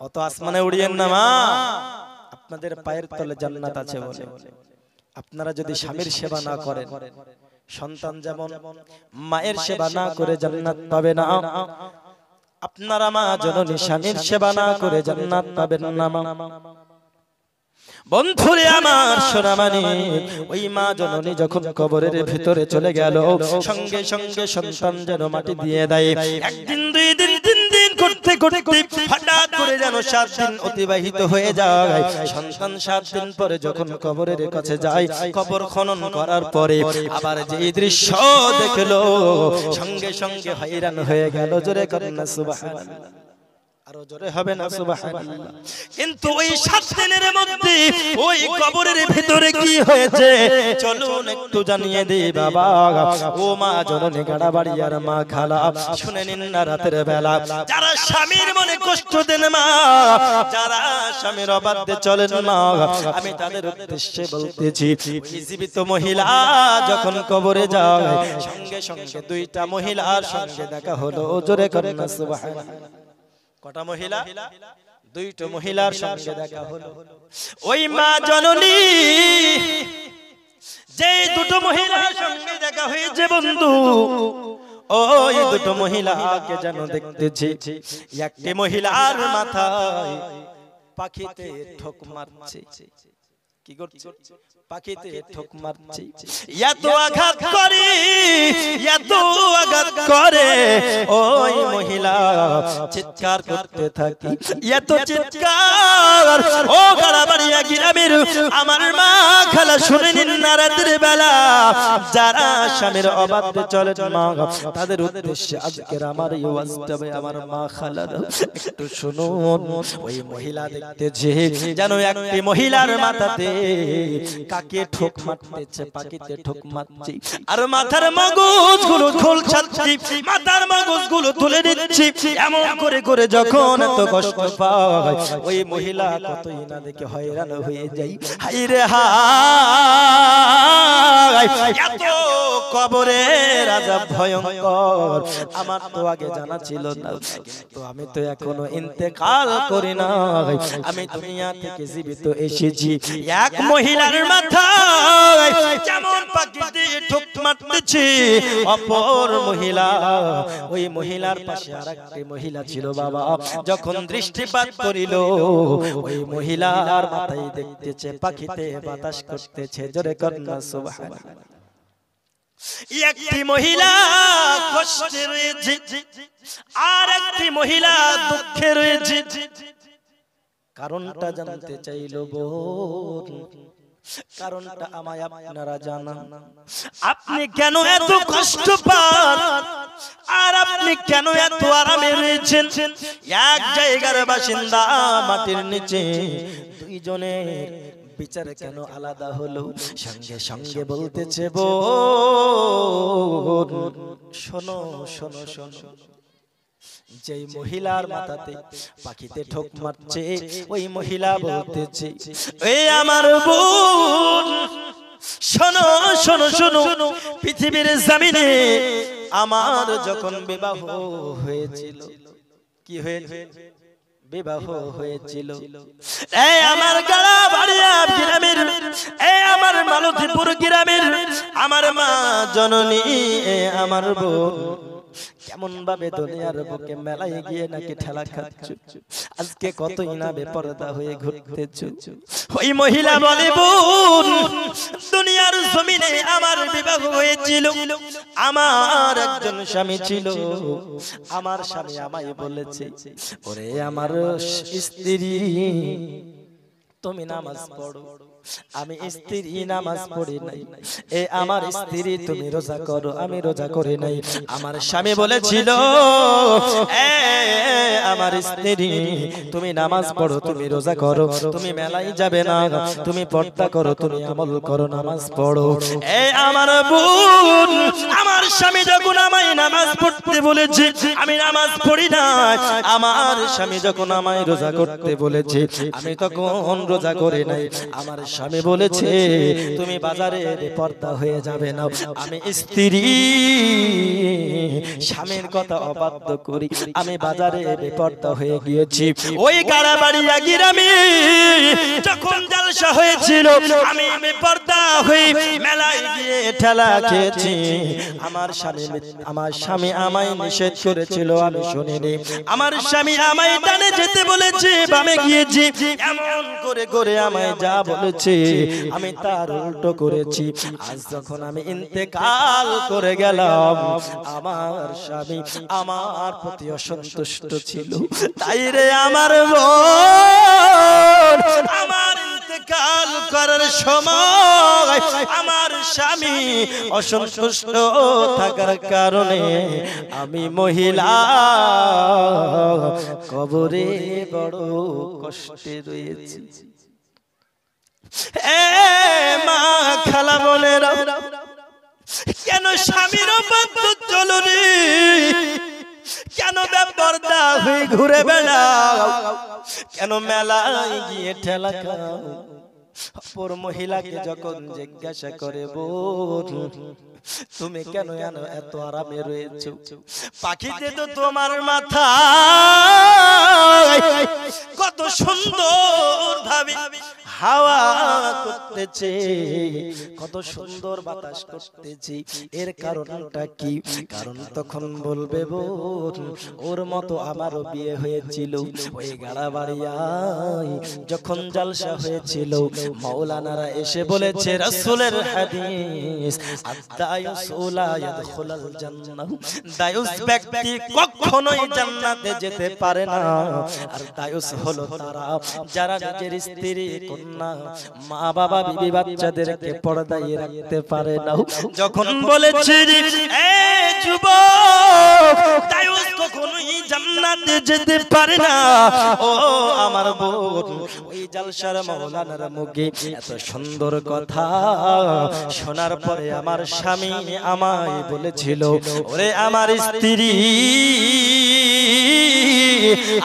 অত আসমানে উড়িয়েন না মা, আপনাদের পায়ের তলে জান্নাত আছে বলে। আপনারা যদি স্বামীর সেবা না করেন, সন্তান যেমন মায়ের সেবা না করে জান্নাত পাবে না, আপনারা মা জননী স্বামীর সেবা না করে জান্নাত পাবেন না। বন্ধুরে আমার সোনামানি, ওই মা জননী যখন কবরের ভিতরে চলে গেল, সঙ্গে সঙ্গে সন্তান যেন মাটি দিয়ে দেয়। একদিন, 2 দিন, 3 দিন করতে করতে হঠাৎ করে যেন 7 দিন অতিবাহিত হয়ে যায়। সন্তান 7 দিন পরে যখন কবরের কাছে যায়, কবর খনন করার পরে আবার যে দৃশ্য দেখলো, সঙ্গে সঙ্গে হয়রান হয়ে গেল। জোরে কন্যা সুবহানাল্লাহ। আরো জোরে হবে না সুবহানাল্লাহ? কিন্তু ওই 7 দিনের মধ্যে ওই কবরের ভিতরে কি হয়েছে চলুন একটু জানিয়ে দেই বাবা। ও মা জননী, গাড়াবাড়ি আর মা খালা, শুনে নিন না রাতের বেলা যারা স্বামীর মনে কষ্ট দেন মা, যারা স্বামীর অবাধ্যে চলেন মা, আমি তাদের উদ্দেশ্যে বলতেছি, জীবিত মহিলা যখন কবরে যায় সঙ্গে সঙ্গে 2টা মহিলার সঙ্গে দেখা হলো। জোরে করেন না সুবহানাল্লাহ। কটা মহিলা? 2টা মহিলার সঙ্গে দেখা হলো। ওই মা জননী যে দুটো মহিলার সঙ্গে দেখা হয়েছে বন্ধু, ওই দুটো মহিলাকে যেন দেখতেছি। একটি মহিলার মাথায় পাখিতে ঠোক মারছে। কি করছে? পাখিতে ঠোক মারছে। এত আঘাত করে, এত আঘাত করে, ওই মহিলা চিৎকার করতে থাকে। এত চিৎকার ও গাড়াবাড়িয়া গ্রামের আমার মা খালা শুনে নিন না। রাতের বেলা যারা স্বামীর অবাধ্যে চলে মা, তাদের উদ্দেশ্যে আজকের আমার এই ওয়াজটা আমার মা খালারা একটু শুনুন। ওই মহিলা দেখতেছে যেন একটি মহিলার মাথাতে কাকে ঠোক মারতেছে, পাখিতে ঠোক মারছে। আর মাথার মগজগুলো খোলছাচ্ছি, মাথার মগজগুলো তুলে দিচ্ছি। এমন করে করে যখন এত কষ্ট পায় ওই মহিলা কতই না দেখে হয়রান হয়ে যায়। হায় রে হায়, এত কবরের আযাব ভয়ঙ্কর, আমার তো আগে জানা ছিল না। কিন্তু আমি তো এখনো ইন্তেকাল করি না, আমি দুনিয়া থেকে জীবিত এসেছি। এক মহিলার মাথায় যেমন পাখিতে ঠোক মারতেছে, অপর মহিলা, ওই মহিলার পাশে আরেকটি মহিলা ছিল বাবা। যখন দৃষ্টিপাত করিল ওই মহিলার মাথায় দেখতেছে পাখিতে বাতাস করতেছে। জোরে কন্যা সুবহানাল্লাহ। একটি মহিলা কষ্টে রয়েছে, আর একটি মহিলা দুঃখে রয়েছে। কারণটা জানতে চাইল বোন, কারণটা আমায় আপনারা জানান। আপনি কেন এত কষ্ট পান, আর আপনি কেন এত আরামে রয়েছেন? এক জায়গার বাসিন্দা, মাটির নিচে দুইজনের বিচার কেন আলাদা হলো? সঙ্গে সঙ্গে বলতেছে বোন শোনো শোনো শোনো, যেই মহিলার মাথাতে পাখিতে ঠোক মারছে ওই মহিলা বলতেছে, এই আমার বোন শোনো শোনো শোনো, পৃথিবীর জমিনে আমার যখন বিবাহ হয়েছিল, কি হয়েছে? বিবাহ হয়েছিল। এই আমার গাড়াবাড়িয়া গ্রামের, এই আমার মালতীপুর গ্রামের আমার মা জননী, আমার বোন কেমন ভাবে দুনিয়ার বুকে মেলায় গিয়ে নাকি ঠেলা খাচ্ছ, আজকে কতই না বেপরদা হয়ে ঘুরতেছ। ওই মহিলা বলে বোন দুনিয়ার জমিনে আমার বিবাহ হয়েছিল, আমার একজন স্বামী ছিল। আমার স্বামী আমায় বলেছে, ওরে আমার স্ত্রী তুমি নামাজ পড়ো। আমি স্ত্রী নামাজ পড়ি নাই। এ আমার স্ত্রী তুমি রোজা করো, আমি রোজা করি নাই। আমার স্বামী বলেছিল, এ আমার স্ত্রী তুমি নামাজ পড়ো, তুমি রোজা করো, তুমি মেলায় যাবে না, তুমি পর্দা করো, তুমি আমল করো, নামাজ পড়ো। এ আমার বোন, আমার স্বামী যখন আমায় নামাজ পড়তে বলেছে আমি নামাজ পড়ি না। আমার স্বামী যখন আমায় রোজা করতে বলেছে আমি তখন রোজা করি নাই। আমার স্বামী বলেছে তুমি বাজারে বেপরদা হয়ে যাবে না। আমি স্ত্রী, স্বামীর কথা অবাধ্য করি, আমি বাজারে বেপরদা হয়ে গিয়েছি। ওই গাড়াবাড়িয়া গ্রামে যখন জলসা হয়েছিল আমি বেপরদা হয়ে মেলায় গিয়ে ঠেলা খেয়েছি। আমার স্বামী আমায় নিষেধ করেছিল, আমি শুনিনি। আমার স্বামী আমায় ডানে যেতে বলেছে, বামে গিয়েছি। এমন করে করে আমায় যা বলেছে আমি তার উল্টো করেছি। আজ যখন আমি ইন্তেকাল করে গেলাম আমার স্বামী আমার প্রতি অসন্তুষ্ট ছিল। তাই রে আমার বোন, আমার ইন্তেকাল করার সময় আমার স্বামী অসন্তুষ্ট থাকার কারণে আমি মহিলা কবরে বড় কষ্টে রয়েছি। এ মা খালা বোনেরা, কেন স্বামীর অবাধ্য চলনি, কেন বেপরদা হয়ে ঘুরে বেড়াও, কেন মেলায় গিয়ে ঠেলা খাও? অপর মহিলাকে যখন জিজ্ঞাসা করে বোন তুমি কেন এত আরামে রয়েছো? পাখিতে তো তোমার মাথা কত সুন্দর ভাবে হাওয়া করতেছে, কত সুন্দর বাতাস করতেছে, এর কারণটা কি? কারণ তখন বলবে বোন, ওর মতো আমারও বিয়ে হয়েছিল ওই গাড়াবাড়িয়ায়, যখন জালসা হয়েছিল মাওলানারা এসে বলেছে রাসূলের হাদিস, আদ-দায়ুসু লা ইয়াদখুলুল জান্নাহ, দায়ুস ব্যক্তি কখনোই জান্নাতে যেতে পারে না। আর দায়ুস হলো তারা যারা নিজের স্ত্রী, কন্যা, মা বাবা, বিবি বাচ্চাদেরকে পর্দায় রাখতে পারে না। যখন বলেছে এ যুবক, দায়ুস কখনোই জান্নাতে যেতে পারে না, ও আমার বোন, ওই জালসার মাওলানার মুখে এত সুন্দর কথা শোনার পরে আমার স্বামী আমায় বলেছিল, ওরে আমার স্ত্রী,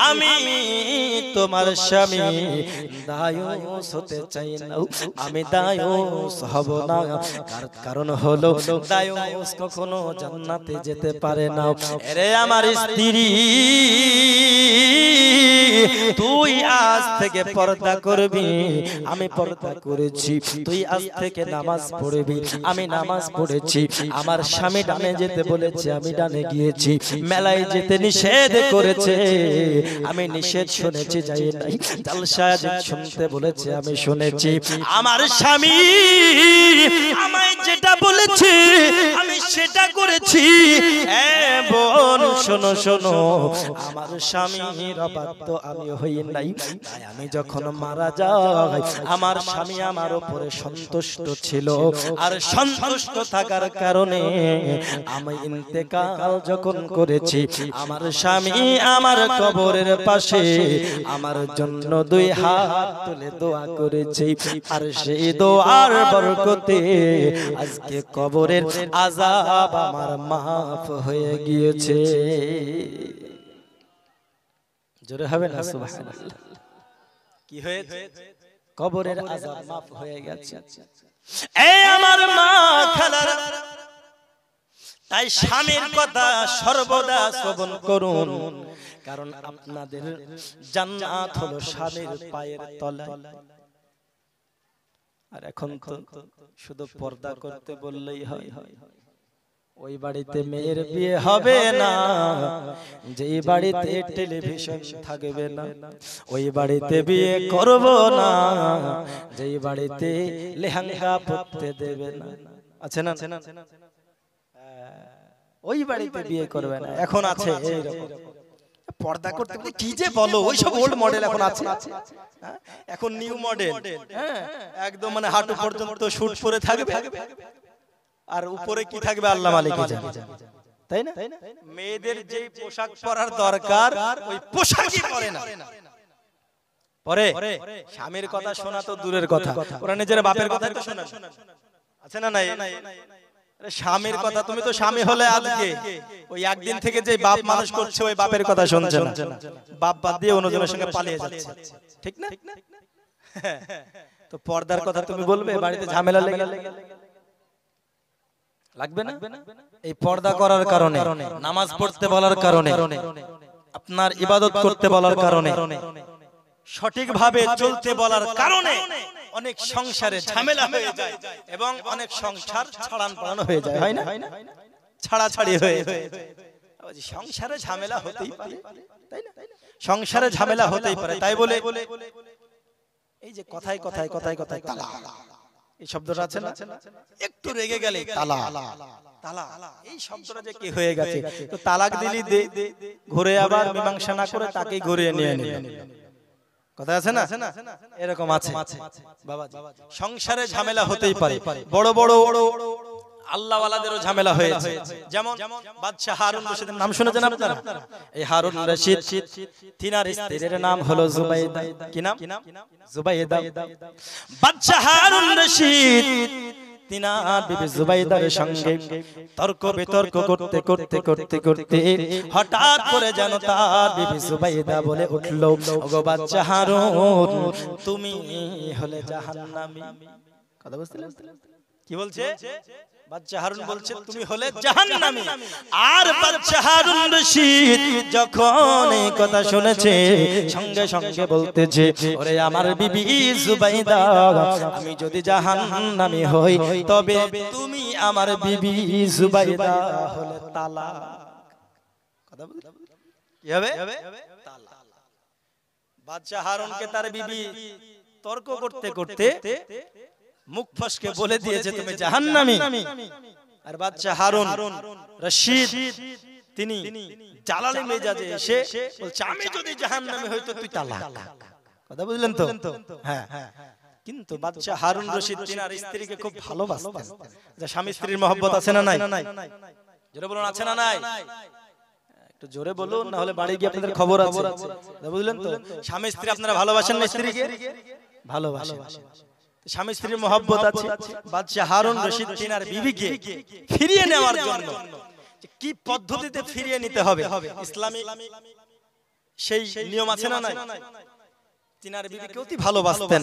আমি তোমার স্বামী দায়ুস হতে চাই না, আমি দায়ুস হব না। কারণ হলো দায়ুস কখনো জান্নাতে যেতে পারে না। আরে আমার স্ত্রী, তুই আজ থেকে পর্দা করবি, আমি পর্দা করেছি, তুই আজ থেকে নামাজ পড়বি, আমি নামাজ পড়েছি। আমার স্বামী ডানে যেতে বলেছে, আমি ডানে গিয়েছি। মেলায় যেতে নিষেধ করেছে, আমি নিষেধ শুনেছি, যাই নাই। জালসা শুনতে বলেছে, আমি শুনেছি। আমার স্বামী আমায় যেটা বলেছে আমি সেটা করেছি। হ্যাঁ বোন, শোনো শোনো, আমার স্বামীর অবাধ্য আমি হই নাই, তাই আমি যখন মারা যাই আমার স্বামী আমার উপরে সন্তুষ্ট ছিল, আর সন্তুষ্ট থাকার কারণে আমি ইন্তেকাল যখন করেছি, আমার স্বামী আমার কবরের পাশে আমার জন্য দুই হাত তুলে দোয়া করেছে, আর সেই দোয়ার বরকতে আজকে কবরের আযাব আমার মাফ হয়ে গিয়েছে। জোরে হবে না সুবহানাল্লাহ? কি হয়েছে? কবরের আযাব মাফ হয়ে গেছে। এই আমার মা খালারা, তাই স্বামীর কথা সর্বদা শ্রবণ করুন, কারণ আপনাদের জান্নাত হলো স্বামীর পায়ের তলায়। আর এখন তো শুধু পর্দা করতে বললেই হয়, ওই বাড়িতে মেয়ের বিয়ে হবে না, যেই বাড়িতে টেলিভিশন থাকবে না, ওই বাড়িতে বিয়ে করব না, যেই বাড়িতে লেহেঙ্গা পরতে দেবে না, আছে না? ওই বাড়িতে বিয়ে করবে না। এখন আছে এইরকম পর্দা করতে কি যে বলো, ওই সব ওল্ড মডেল এখন আছে, এখন নিউ মডেল। হ্যাঁ, একদম মানে হাঁটু পর্যন্ত শুট পরে থাকবে, আর উপরে কি থাকবে আল্লাহ মালিকই জানে, তাই না? মেয়েদের যে পোশাক পরার দরকার ওই পোশাকই পরে না। পরে স্বামীর কথা শোনা তো দূরের কথা, ওরা নিজের বাপের কথা তো শোনা, আছে না? নাই স্বামীর কথা, তুমি তো স্বামী হলে আজকে ওই একদিন থেকে যে বাপ মানুষ করছে ওই বাপের কথা শুনছে না, বাপ বাদ দিয়ে অন্যজনের সঙ্গে পালিয়ে যাচ্ছে, ঠিক না? তো পর্দার কথা তুমি বলবে, বাড়িতে ঝামেলা লাগবে না? এই পর্দা করার কারণে, নামাজ পড়তে বলার কারণে, আপনার ইবাদত করতে বলার কারণে, সঠিকভাবে চলতে বলার কারণে অনেক সংসারে ঝামেলা হয়ে যায় এবং অনেক সংসার ছাড়ান পালানো হয়ে যায়, হয় না? ছাড়াছাড়ি হয়ে যায়। সংসারে ঝামেলা হতেই পারে, তাই না? সংসারে ঝামেলা হতেই পারে, তাই বলে এই যে কথায় কথায় কথায় কথায় তালাক, এই শব্দটা আছে না? একটু রেগে গেলে তালাক, তালাক, এই শব্দটা যে কি হয়ে গেছে। তো তালাক দিলি দে, ঘুরে আবার মীমাংসা না করে তাকে ঘুরিয়ে নিয়ে নিয়ে, কথা আছে না? এরকম আছে বাবা। সংসারে ঝামেলা হতেই পারে, বড় বড় আল্লাহওয়ালাদেরও ঝামেলা হয়েছে। যেমন বাদশা হারুন রশিদের নাম শুনেছেন আপনারা? এই হারুন রশিদ, তিনার স্ত্রীর নাম হলো জুবাইদা। কি নাম? জুবাইদা। বাদশা হারুন রশিদ তিনার বিবি জুবাইদার সঙ্গে তর্ক বিতর্ক করতে করতে করতে করতে হঠাৎ করে যেন তার বিবি জুবাইদা বলে উঠল, ওগো বাদশা হারুন, তুমি হলে জাহান্নামী। কথা বুঝতে? কি বলছে? বাচ্চা হারুন বলছে তুমি হলে জাহান্নামী। আর বাচ্চা হারুন রশিদ যখন এই কথা শুনেছে সঙ্গে সঙ্গে বলতেছে, ওরে আমার বিবি জুবাইদা, আমি যদি জাহান্নামী হই তবে তুমি আমার বিবি জুবাইদা হলে তালাক। কথা বলতে কি হবে? তালাক। বাচ্চা হারুনকে তার বিবি তর্ক করতে করতে মুখ ফসকে বলে দিয়েছে তুমি জাহান্নামী। আর বাচ্চা হারুন রশিদ তিনি জালালি মেজাজে এসে বলছে আমি যদি জাহান্নামী হই তো তুই তালাক। কথা বুঝলেন তো? হ্যাঁ। কিন্তু বাচ্চা হারুন রশিদ তিনার স্ত্রীকে খুব ভালোবাসতেন। যে স্বামী স্ত্রীর মহব্বত আছে না নাই? জোরে বলুন আছে না নাই? একটু জোরে বলুন, না হলে বাড়ি গিয়ে আপনাদের খবর আছে। বুঝলেন তো? স্বামী স্ত্রী আপনারা ভালোবাসেন না? স্ত্রীকে ভালোবাসেন। স্বামী স্ত্রীর মহব্বত আছে। বাদশা হারুন রশিদ তিনার বিবিকে ফিরিয়ে নেওয়ার জন্য কি পদ্ধতিতে ফিরিয়ে নিতে হবে, ইসলামী সেই নিয়ম আছে না নাই? তিনার বিবিকে অতি ভালোবাসতেন।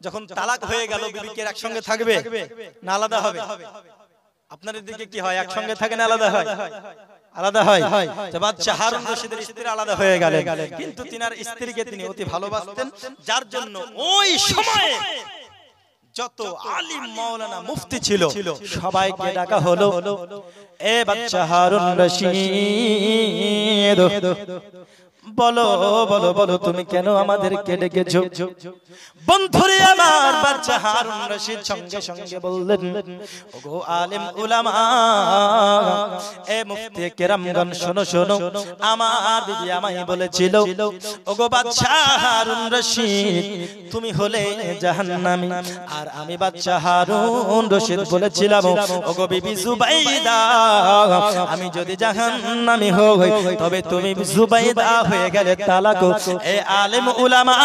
যখন তালাক হয়ে গেল বিবিকে একসঙ্গে থাকবে না আলাদা হবে? আপনাদের দিকে কি হয়, একসঙ্গে থাকে না আলাদা হয়? আলাদা হয়। বাদশা হারুন রশিদের স্ত্রী আলাদা হয়ে গেলেন, কিন্তু তিনার স্ত্রীকে তিনি অতি ভালোবাসতেন, যার জন্য ওই সময়ে যত আলিম মাওলানা মুফতি ছিল সবাইকে ডাকা হলো, এ বাদশা হারুন রশিদ বলো বলো বলো তুমি কেন আমাদেরকে ডেকেছো? বন্ধুরে আমার বাদশা হারুন রশিদ সঙ্গে সঙ্গে বললেন, ওগো আলেম উলামা, এ মুফতি কেরামগণ শোনো শোনো, আমার বিবি আমায় বলেছিল, ওগো বাদশা হারুন রশিদ তুমি হলে জাহান্নামী। আর আমি বাদশা হারুন রশিদ বলেছিলাম, ওগো বিবি জুবাইদা, আমি যদি জাহান্নামী হই তবে তুমি জুবাইদা হয়ে গেলে তালাক। এ আলেম উলামা,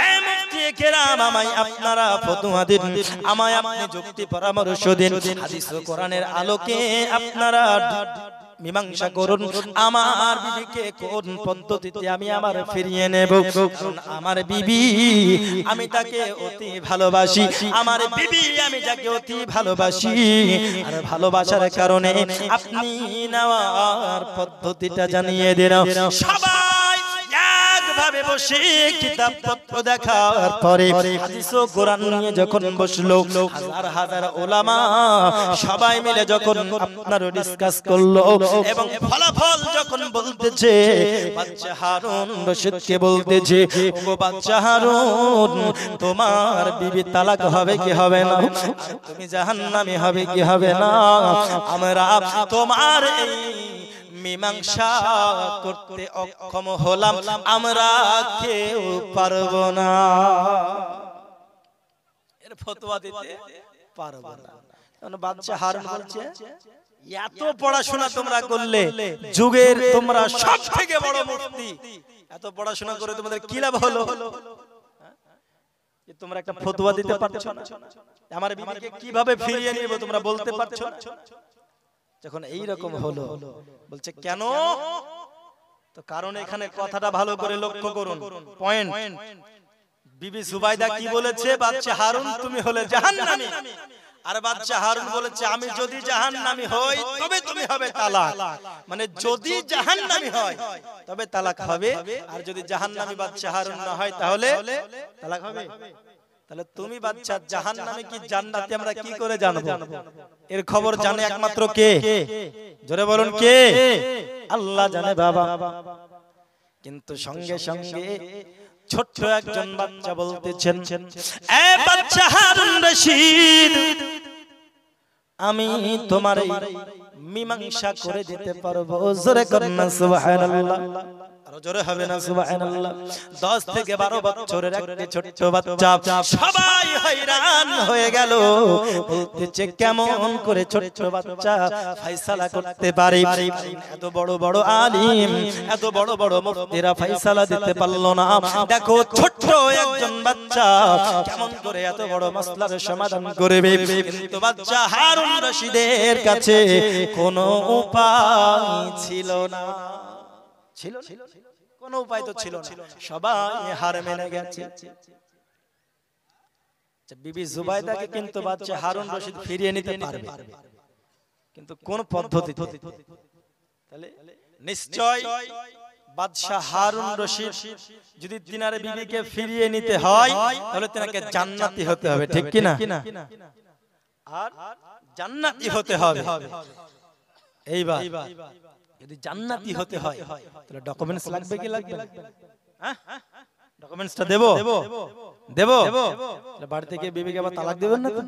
এ মুফতি কেরাম, আমায় আপনারা ফতোয়া দিন, আমায় আপনি যুক্তি পরামর্শ দিন, হাদিস ও কোরআনের আলোকে আপনারা মীমাংসা করুন, আমার বিবিকে কোন পদ্ধতিতে আমি আমার ফিরিয়ে নেব। কারণ আমার বিবি আমি তাকে অতি ভালোবাসি, আমার বিবি আমি যাকে অতি ভালোবাসি, আর ভালোবাসার কারণে আপনি নেওয়ার পদ্ধতিটা জানিয়ে দিন। সবাই একভাবে বসে কিতাব পত্র দেখার পরে হাদিস ও কোরআন নিয়ে যখন বসলো, হাজার হাজার ওলামা সবাই মিলে যখন আপনার ডিসকাস করলো এবং ফলাফল যখন বলতেছে, বাদশা হারুন রশিদকে বলতেছে, ওগো বাদশা হারুন তোমার বিবি তালাক হবে কি হবে না? তুমি জাহান্নামী হবে কি হবে না? আমরা তোমার এই মীমাংসা করতে অক্ষম হলাম, আমরা কেউ পারবো না, এর ফতোয়া দিতে পারবো না। বাদশা হারুন বলছে, এত পড়াশোনা তোমরা করলে, যুগের তোমরা সব থেকে বড় মুফতি, এত পড়াশোনা করে তোমাদের কি লাভ হলো? তোমরা একটা ফতোয়া দিতে পারছো না, আমার বিবিকে কিভাবে ফিরিয়ে নিব তোমরা বলতে পারছো না। যখন এই রকম হলো, বলছে কেন? তো কারণ এখানে কথাটা ভালো করে লক্ষ্য করুন, পয়েন্ট। বিবি জুবাইদা কি বলেছে? বাদশা হারুন তুমি হলে জাহান্নামী। আর বাদশা হারুন বলেছে আমি যদি জাহান্নামী হই তবে তুমি হবে তালাক। মানে যদি জাহান্নামী হয় তবে তালাক হবে, আর যদি জাহান্নামী বাদশা হারুন না হয় তাহলে তালাক হবে। তাহলে তুমি বাদশা জাহান্নামী কি জান্নাতি আমরা কি করে জানবো? এর খবর জানে একমাত্র কে? জোরে বলুন কে? আল্লাহ জানে বাবা। কিন্তু সঙ্গে সঙ্গে ছোট্ট একজন বাচ্চা বলতেছেন, এ বাদশা হারুন রশিদ আমি তোমার মীমাংসা করে দিতে পারবো। জোরে করেন না সুবহানাল্লাহ, আরো জোরে হবে না সুবহানাল্লাহ। 10 থেকে 12 বছরের একটা ছোট্ট বাচ্চা, সবাই হয়রান হয়ে গেল, বলতেছে কেমন করে ছোট্ট বাচ্চা ফয়সালা করতে পারে? এত বড় বড় আলিম, এত বড় বড় মুফতিরা ফয়সালা দিতে পারলো না, দেখো ছোট্ট একজন বাচ্চা কেমন করে এত বড় মাসলার সমাধান করবে? কিন্তু বাদশা হারুন রশিদের কাছে কোনো উপায় ছিল না, ছিল কোন উপায় তো ছিল না, সবাই হার মেনে গেছে। বিবি জুবাইদাকে কিন্তু বাদশা হারুন রশিদ ফিরিয়ে নিতে পারবে, কিন্তু কোন পদ্ধতিতে? তাহলে নিশ্চয় বাদশাহ হারুন রশিদ যদি তিনার বিবিকে ফিরিয়ে নিতে হয় তাহলে তিনাকে জান্নাতি হতে হবে, ঠিক কি না? আর জান্নাতি হতে হবে। এইবার যদি জান্নাতি হতে হয় তাহলে ডকুমেন্টস লাগবে কি লাগবে না? হ্যাঁ, ডকুমেন্টসটা দেব দেব। বাড়ি থেকে বিবিকে আবার তালাক দেবেন না তো?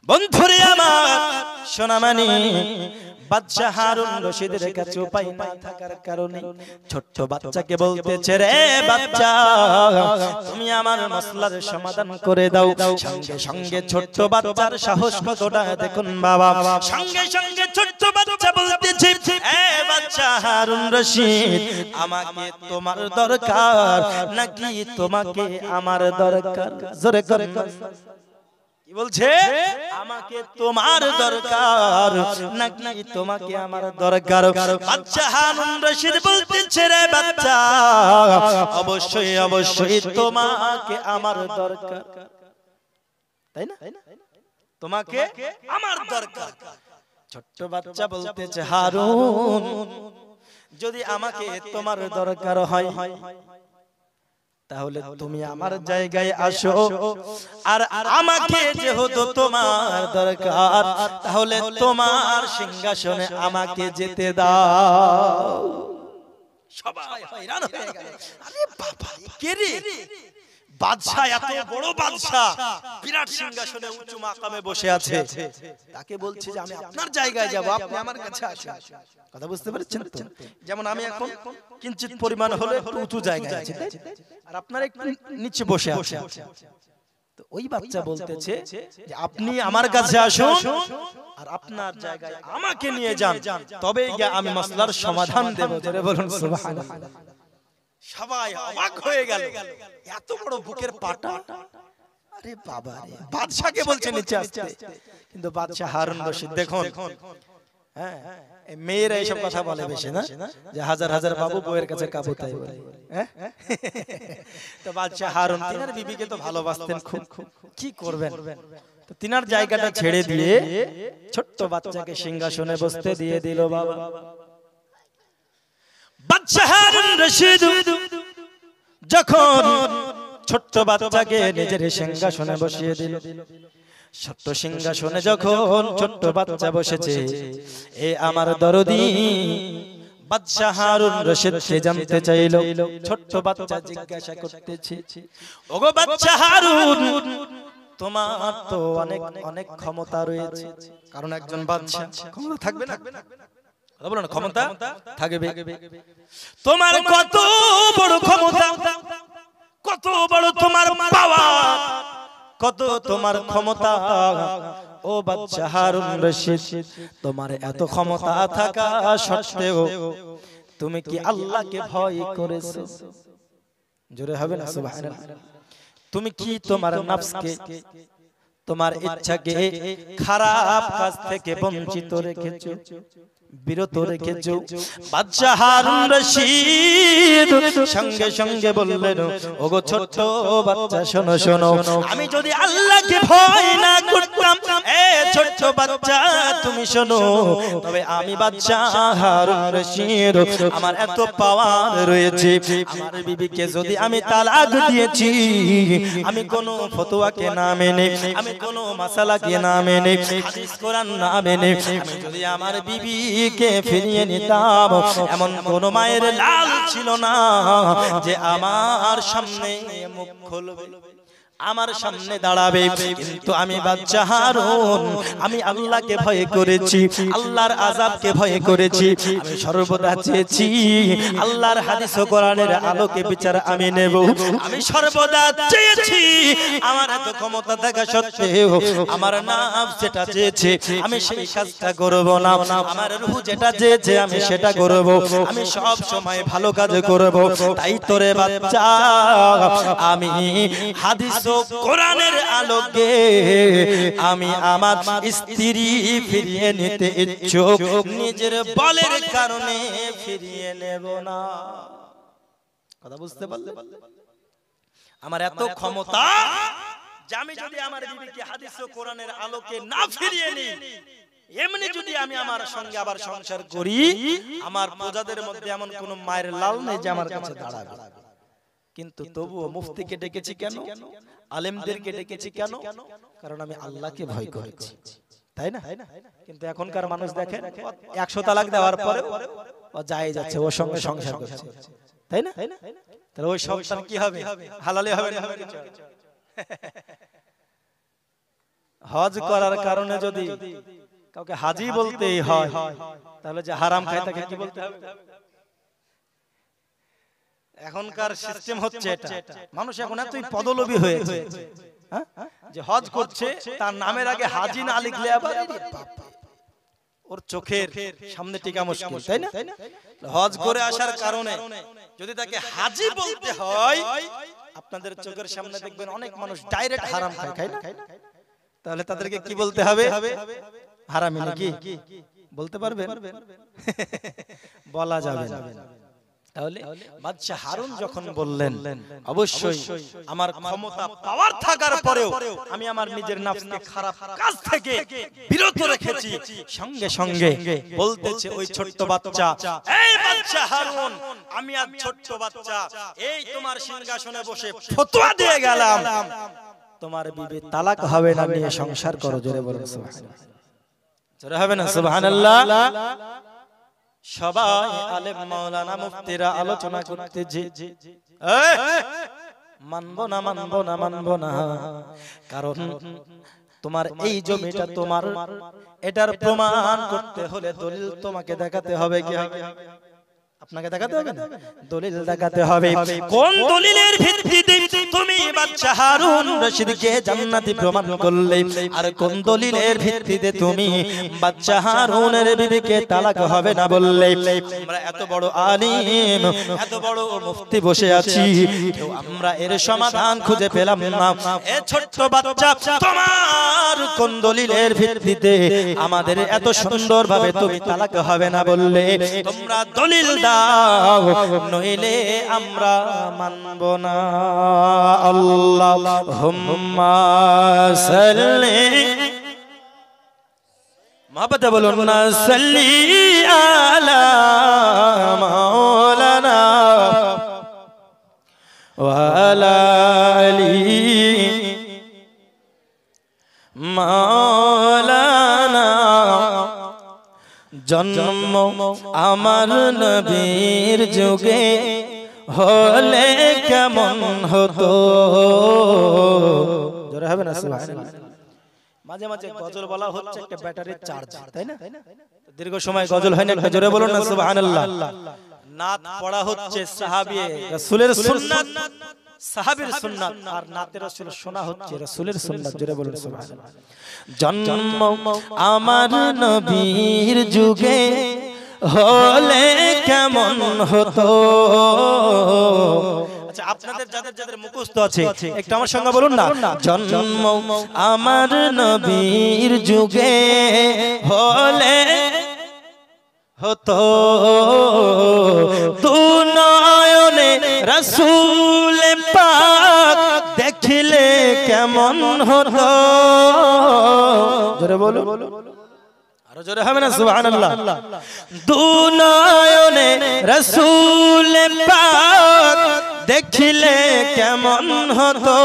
বন্ধুরে আমার সোনামানি, বাদশাহ হারুন রশিদের কাছে উপায় না থাকার কারণে ছোট্ট বাচ্চাকে বলতেছে, রে বাচ্চা তুমি আমার মাসলার সমাধান করে দাও। সঙ্গে সঙ্গে ছোট্ট বাচ্চার সাহস কতটা দেখুন বাবা। সঙ্গে সঙ্গে ছোট্ট বাচ্চা বলতেছে, এ বাচ্চা হারুন রশিদ, আমাকে তোমার দরকার নাকি তোমাকে আমার দরকার? জোরে করে কি বলছে? আমাকে তোমার দরকার নাকি তোমাকে আমার দরকার? বাচ্চা হারুন রশিদ বলতেছে, রে বাচ্চা অবশ্যই অবশ্যই তোমাকে আমার দরকার, তাই না? তোমাকে আমার দরকার। ছোট্ট বাচ্চা বলতেছে, হারুন যদি আমাকে তোমার দরকার হয় তাহলে তুমি আমার জায়গায় আসো, আর আমাকে যেহেতু তোমার দরকার তাহলে তোমার সিংহাসনে আমাকে যেতে দাও। সবাই হয়রান হয়ে গেল। আরে বাবা, কে রে? বাদশা, এত বড় বাদশা, বিরাট সিংহাসনে উঁচু মাকামে বসে আছে, তাকে বলছে যে আমি আপনার জায়গায় যাব, আপনি আমার কাছে আসুন। কথা বুঝতে পারছেন তো? যেমন আমি এখন কিঞ্চিত পরিমাণ হলে একটু উঁচু জায়গায় আছি, আর আপনারা একটু নিচে বসে আছেন। তো ওই বাচ্চা বলতেছে যে আপনি আমার কাছে আসুন আর আপনার জায়গায় আমাকে নিয়ে যান, তবেই গিয়ে আমি মাসলার সমাধান দেব। জোরে বলুন সুবহানাল্লাহ। সবাই অবাক হয়ে গেল, এত বড় বুকের পাটা। আরে বাবা রে, বাদশাকে বলছে নিচে আসতে, কিন্তু বাদশা হারুন রশিদ দেখুন, হ্যাঁ মেয়েরা এইসব কথা বলে বেশি না, যে হাজার হাজার বাবু বউয়ের কাছে কাবু তাই বলে। তো বাদশা হারুন তিনার বিবিকে তো ভালোবাসতেন খুব, কি করবেন? তো তিনার জায়গাটা ছেড়ে দিয়ে ছোট্ট বাচ্চাকে সিংহাসনে বসতে দিয়ে দিল বাবা। বাদশাহ হারুন রশিদ যখন ছোট্ট বাচ্চাকে নিজের সিংহাসনে বসিয়ে দিল, ছোট্ট সিংহাসনে যখন ছোট্ট বাচ্চা বসেছে, এ আমার দরদি বাদশাহ হারুন রশিদ কে জানতে চাইল। ছোট্ট বাচ্চা জিজ্ঞাসা করতেছে, ওগো বাদশাহ হারুন, তোমার তো অনেক অনেক ক্ষমতা রয়েছে, কারণ একজন বাদশা ক্ষমতা থাকবে না? বলো না, ক্ষমতা থাকবে। তোমার কত বড় ক্ষমতা, কত বড় তোমার পাওয়ার, কত তোমার ক্ষমতা। ও বাদশাহ হারুন রশিদ, তোমার এত ক্ষমতা থাকা সত্ত্বেও তুমি কি আল্লাহকে ভয় করেছো? জোরে হবে না সুবহানাল্লাহ। তুমি কি তোমার নফসকে, তোমার ইচ্ছাকে খারাপ কাজ থেকে বঞ্চিত রেখেছো, বিরত রেখেছো? বাদশাহ হারুন রশিদ সঙ্গে সঙ্গে বললেন, ওগো ছোট্ট বাচ্চা শোনো শোনো, আমি যদি আল্লাহকে ভয় না করতাম, এ ছোট্ট বাচ্চা তুমি শোনো, তবে আমি বাদশাহ হারুন রশিদ আমার এত পাওয়ার রয়েছে, আমার বিবিকে যদি আমি তালাক দিয়েছি, আমি কোন ফতোয়াকে না মেনে, আমি কোন মাসালাকে না মেনে, হাদিস কোরআন না মেনে, আমি যদি আমার বিবি কে ফিরিয়ে নিতাম, এমন কোন মায়ের লাল ছিল না যে আমার সামনে মুখ খুলবে, আমার সামনে দাঁড়াবে। কিন্তু আমি বাদশাহ হারুন, আমি আল্লাহকে ভয় করেছি, আল্লাহর আযাবকে ভয় করেছি, আমি সর্বদা চেয়েছি আল্লাহর হাদিস ও কোরআনের আলোকে বিচার আমি নেব। আমি সর্বদা চেয়েছি আমার এত ক্ষমতা থাকা সত্ত্বেও আমার নফস যেটা চেয়েছে আমি সেই কাজটা করব না, আমার রূহ যেটা চেয়েছে আমি সেটা করব, আমি সব সময় ভালো কাজ করব। তাই তোরে বাচ্চা, আমি হাদিস কোরআনের আলোকে আমি আমার স্ত্রী ফিরিয়ে নিতে ইচ্ছুক, নিজের বলের কারণে ফিরিয়ে নেব না। কথা বুঝতে পারলে? আমার এত ক্ষমতা যে আমি যদি আমার বিবিকে হাদিস ও কোরআনের আলোকে না ফিরিয়ে নিই, এমনি যদি আমি আমার সঙ্গে আবার সংসার করি, আমার প্রজাদের মধ্যে এমন কোন মায়ের লাল নেই যে আমার কাছে দাঁড়াবে। কিন্তু তবুও মুফতিকে ডেকেছি কেন, আলেমদেরকে ডেকেছি কেন? কারণ আমি আল্লাহকে ভয় করেছি, তাই না? কিন্তু এখনকার মানুষ দেখেন 100 তালাক দেওয়ার পরে ও যায় যাচ্ছে, ওর সঙ্গে সংসার করছে, তাই না? তাহলে ওই সন্তান কি হবে? হালালে হবে না? হজ করার কারণে যদি কাউকে হাজি বলতেই হয়, তাহলে যে হারাম খায় তাকে কি বলতে হবে? এখনকার সিস্টেম হচ্ছে এটা, মানুষ এখন এতই পদলোভী হয়েছে যে হজ করছে, তার নামের আগে হাজি না লিখলে আবার ওর চোখের সামনে টিকা মুশকিল, তাই না? হজ করে আসার কারণে যদি তাকে হাজি বলতে হয়, আপনাদের চোখের সামনে দেখবেন অনেক মানুষ ডাইরেক্ট হারাম খায় না? তাহলে তাদেরকে কি বলতে হবে? হারামি নাকি বলতে পারবেন? বলা যাবে না। তাহলে বাদশা হারুন যখন বললেন, অবশ্যই আমার ক্ষমতা পাওয়ার থাকার পরেও আমি আমার নিজের নফসকে খারাপ কাজ থেকে বিরত রেখেছি, সঙ্গে সঙ্গে বলতেছে ওই ছোট্ট বাচ্চা, এই বাদশা হারুন, আমি আজ ছোট্ট বাচ্চা, এই তোমার সিংহাসনে বসে ফতোয়া দিয়ে গেলাম, তোমার বিবি তালাক হবে না, নিয়ে সংসার করো। জোরে বলুন সুবহানাল্লাহ। জোরে হবে না সুবহানাল্লাহ? সবাই আলেম মাওলানা মুফতিরা আলোচনা করতেছে, মানবো না মানবো না মানবো না, কারণ তোমার এই জমিটা তোমার, এটার প্রমাণ করতে হলে দলিল তোমাকে দেখাতে হবে। কি হবে? আপনাকে দেখাতে হবে না, দলিল দেখাতে হবে। কোন দলিলের ভিত্তিতে তুমি বাদশা হারুন রশিদকে জান্নাতি প্রমাণ করলে, আর কোন দলিলের ভিত্তিতে তুমি বাদশা হারুনের বিবিকে তালাক হবে না বললে? আমরা এত বড় আলিম, এত বড় মুফতি বসে আছি, আমরা এর সমাধান খুঁজে পেলাম না। এ ছোট্ট বাচ্চা, তোমার কোন দলিলের ভিত্তিতে আমাদের এত সুন্দরভাবে তুমি তালাক হবে না বললে? তোমরা দলিল নইলে আমরা মানব না। আল্লাহুম্মা সাল্লি, মহব্বতে বলুন না, সাল্লি আলা মাওলানা ওয়া আলা আলি মাওলানা। জন্ম আমার নবীর যুগে হলে কেমন হতো। জোরে হবে না সুবহানাল্লাহ? মাঝে মাঝে গজল বলা হচ্ছে একটা ব্যাটারির চার্জ, তাই না? দীর্ঘ সময় গজল হয় না, জোরে বলুন না সুবহানাল্লাহ। নাত পড়া হচ্ছে সাহাবী রাসূলের সুন্নাত, সাহাবীর সুন্নাত, আর নাতে রাসূল শোনা হচ্ছে রাসূলের সুন্নাত। জোরে বলুন সুবহানাল্লাহ। জন্ম আমার নবীর যুগে হলে কেমন হতো। আচ্ছা, আপনাদের যাদের যাদের মুখস্থ আছে একটু আমার সঙ্গে বলুন না, জন্ম আমার নবীর যুগে হলে হতো, তু নয়নে রাসূল পাক দেখিলে কেমন হতো। জোরে বলো, আরো জোরে হবে না সুবহানাল্লাহ? দু নয়নে রাসূল পাক দেখিলে কেমন হতো।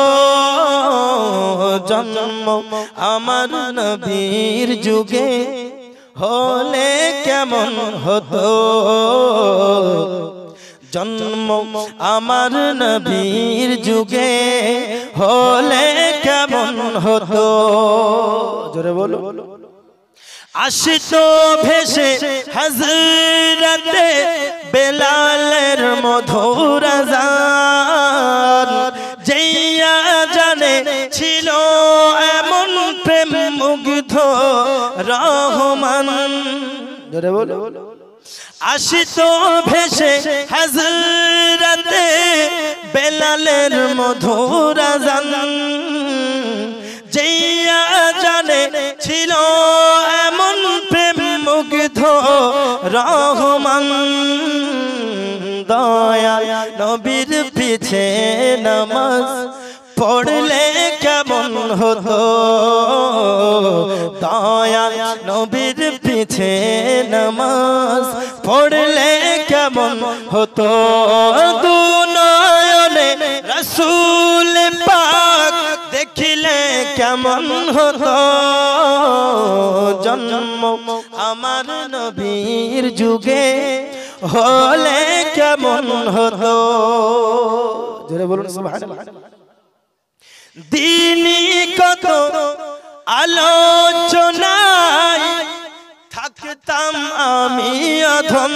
জন্ম আমার নবীর যুগে হলে কেমন হতো। জন্ম আমার নবীর যুগে হলে কেমন হতো। জোরে বলো। আসতো ভেসে হযরতে বেলালের মধুর আযান, যেইয়া জানে ছিল এমন প্রেম মুগ্ধ রহমান। জোরে বলো। আসতো ভেসে হযরতে বেলালের মধুর আযান, যেইয়া জানে ছিল এমন প্রেম মুগ্ধ রহমান। দয়াল নবীর পিছে নামাজ পড়লে কেমন হতো দয়া নবীর পিছে নামাজ পড়লে কেমন হতো দুনয়নে রাসূল পাক দেখিলে কেমন হতো জন্ম আমার নবীর যুগে হলে কেমন হতো জোরে বলুন সুবহানাল্লাহ দিনী কত আলোচনায় থাকতাম আমি অধম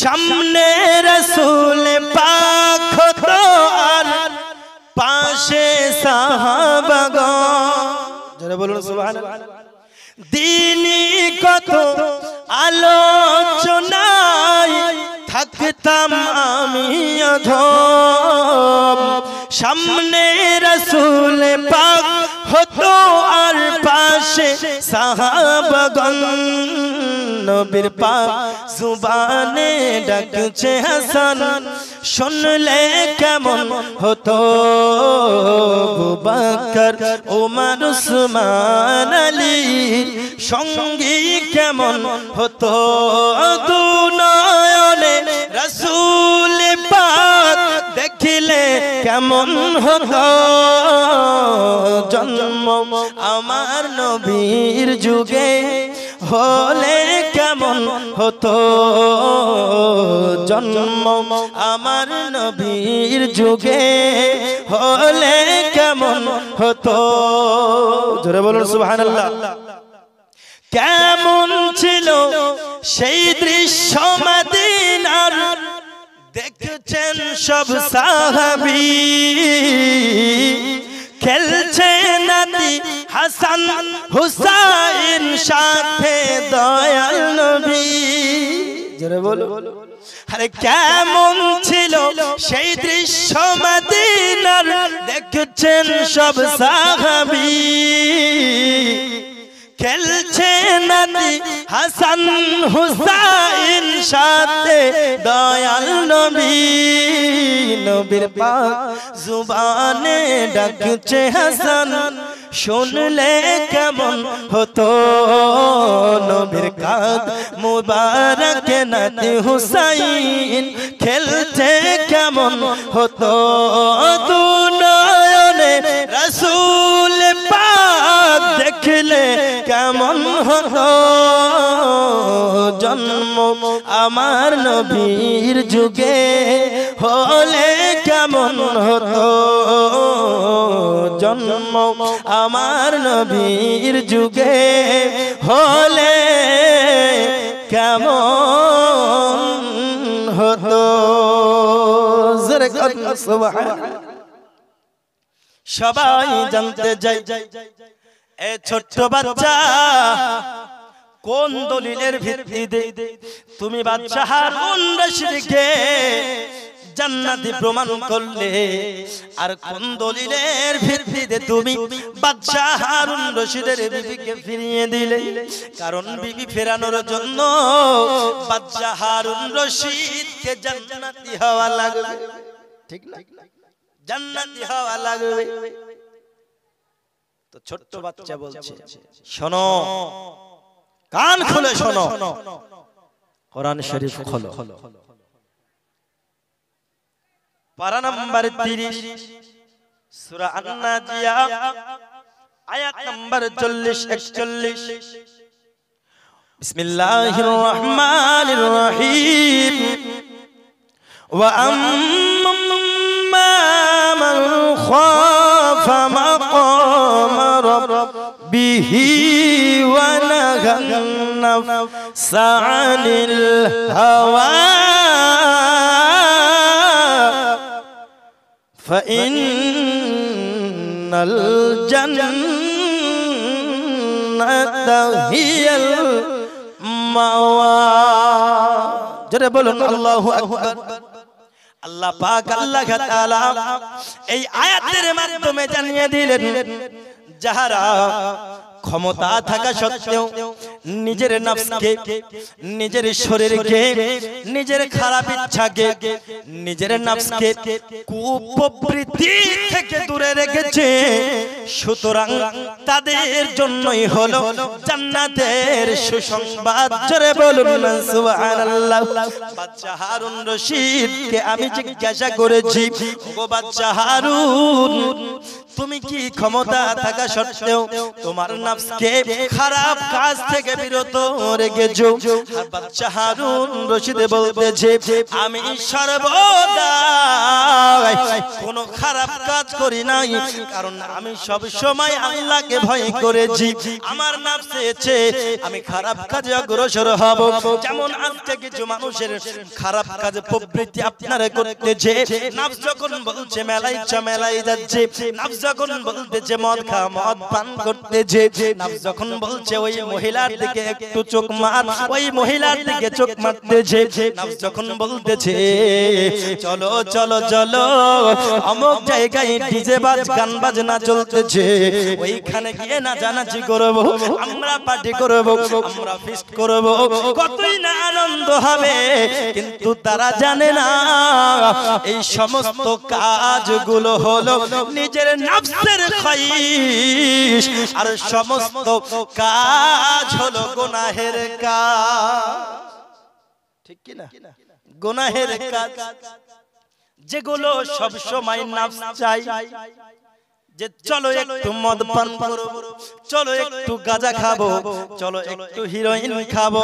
সামনে রাসূল পাক হতো আর পাশে সাহাবাগণ জোরে বলুন সুবহানাল্লাহ দিনী কত আলোচনায় থাকতাম আমি অধম সামনে রাসূল পাক হতো আর পাশে সাহাবাগণ নবীর পাক জুবানে ডাকছে হাসান শুনলে কেমন হতো আবু বকর ওমর উসমান আলী সঙ্গী কেমন হতো দুনয়নে রাসূল পাক দেখিলে কেমন হতো জন্ম আমার নবীর যুগে হলে কেমন হতো জন্ম আমার নবীর যুগে হলে কেমন হতো জোরে বলুন সুবহানাল্লাহ কেমন ছিল সেই দৃশ্য মদিনার দেখছেন সব সাহাবী খেলছে নাতি হাসান হুসাইন সাথে দয়াল নবী জোরে বলো আরে কেমন ছিল সেই দৃশ্য মদিনার দেখছেন সব সাহাবী খেলছে নাতি হাসান হুসাইন সাথে দয়াল নবী নবীর পাক জুবানে ডাকছে হাসান শুনলে কেমন হতো নবীর কাঁধ মুবারক নাতি হুসাইন খেলছে কেমন হতো দুনয়নে রাসূল পাক দেখলে কেমন হতো জন্ম আমার নবীর যুগে হলে কেমন হতো জন্ম আমার নবীর যুগে হলে কেমন হতো জোরে বলুন সুবহানাল্লাহ সবাই জানতে চাই এ ছোট্ট বাচ্চা কোন দলিলের ভিত্তিতে তুমি বাদশা হারুন রশিদকে জান্নাতি প্রমাণ করলে আর কোন দলিলের ভিত্তিতে তুমি বাদশা হারুন রশিদের বিবিকে ফিরিয়ে দিলে কারণ বিবি ফেরানোর জন্য বাদশা হারুন রশিদকে জান্নাতি হওয়া লাগবে ঠিক না জান্নাতি হওয়া লাগবে তো ছোট্ট বাচ্চা বলছে শোনো কান খুলে শোনো কোরআন শরীফ খোলো পারা নাম্বার 30 সূরা আন-নাজিয়া আয়াত নাম্বার 40-41 বিসমিল্লাহির রহমানির রহিম ওয়া আম্মা মান খাফা মাকাম রাব্বিহি ওয়া নাহান নাফসা আনিল হাওয়া فإن الجنة هي المأوى জোরে বলুন আল্লাহু আকবার আল্লাহ পাক আল্লাহ তাআলা এই আয়াতের মাধ্যমে জানিয়ে দিলেন যারা ক্ষমতা থাকা সত্ত্বেও নিজের নফসকে, নিজের শরীরকে, নিজের খারাপ ইচ্ছাকে, নিজের নফসকে কুপ্রবৃত্তি থেকে দূরে রেখেছে। সুতরাং তাদের জন্যই হলো জান্নাতের সুসংবাদ। জোরে বলুন সুবহানাল্লাহ। বাদশা হারুন রশিদকে আমি জিজ্ঞাসা করেছি, ও বাদশা হারুন, তুমি কি ক্ষমতা থাকা সত্ত্বেও তোমার নফসকে খারাপ কাজ থেকে বিরত রেখেছো? আর বাদশা হারুন রশিদ বলতেছে, আমি সর্বদা কোনো খারাপ কাজ করি নাই, কারণ আমি সব সময় আল্লাহকে ভয় করেছি। আমার নফস চেয়েছে আমি খারাপ কাজে অগ্রসর হব। যেমন আজকে কিছু মানুষের খারাপ কাজে প্রবৃত্তি আপনারা করতেছে। নফস যখন বলছে মেলাই চ মেলাই যাচ্ছে, নফস যখন বলতেছে মদ খা মদ পান করতেছে, নফস যখন বলছে ওই মহিলার দিকে একটু চোখ মার, ওই মহিলার দিকে চোখ মারতেছে, নফস যখন বলতেছে চলো চলো চলো অমুক জায়গায় ডিজে বাজ গান বাজনা চলতেছে, ওইখানে গিয়ে নাচানাচি করব, আমরা পার্টি করব, আমরা ফিস্ট করব, কতই না আনন্দ হবে। কিন্তু তারা জানে না এই সমস্ত কাজগুলো হলো নিজের নফসের খাইশ, আর সমস্ত কাজ হলো গুনাহের কাজ। ঠিক কি না? গুনাহের কাজ যেগুলো সব সময় নফস চাই যে চলো একটু মদ পান করব, চলো একটু গাঁজা খাবো, চলো একটু হিরোইন খাবো,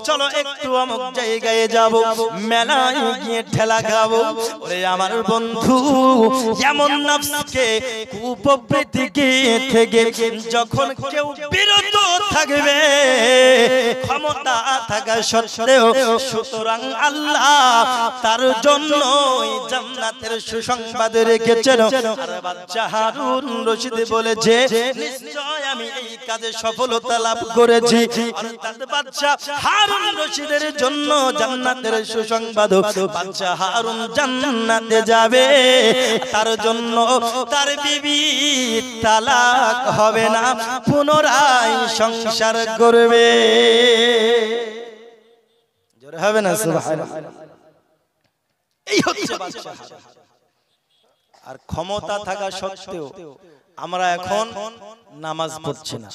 চলো একটু অমুক জায়গায় যাব, মেলায় গিয়ে ঠেলা খাবো। ওরে আমার বন্ধু, এমন নফসকে কুপ্রবৃত্তি থেকে যখন কেউ বিরত থাকবে ক্ষমতা থাকা সত্ত্বেও, সুতরাং আল্লাহ তার জন্য জান্নাতের সুসংবাদ রেখেছেন। আর বাদশা হারুন রশিদ বলেছে, নিশ্চয় আমি এই কাজে সফলতা লাভ করেছি। অর্থাৎ বাদশা হারুন রশিদের জন্য জান্নাতের সুসংবাদ। বাদশা হারুন জান্নাতে যাবে, তার জন্য তার বিবি তালাক হবে না, পুনরায় সংসার করবে। জোরে হবে না সুবহানাল্লাহ। এই হচ্ছে বাদশা হারুন। আর ক্ষমতা থাকা সত্ত্বেও আমরা এখন নামাজ পড়ছি না।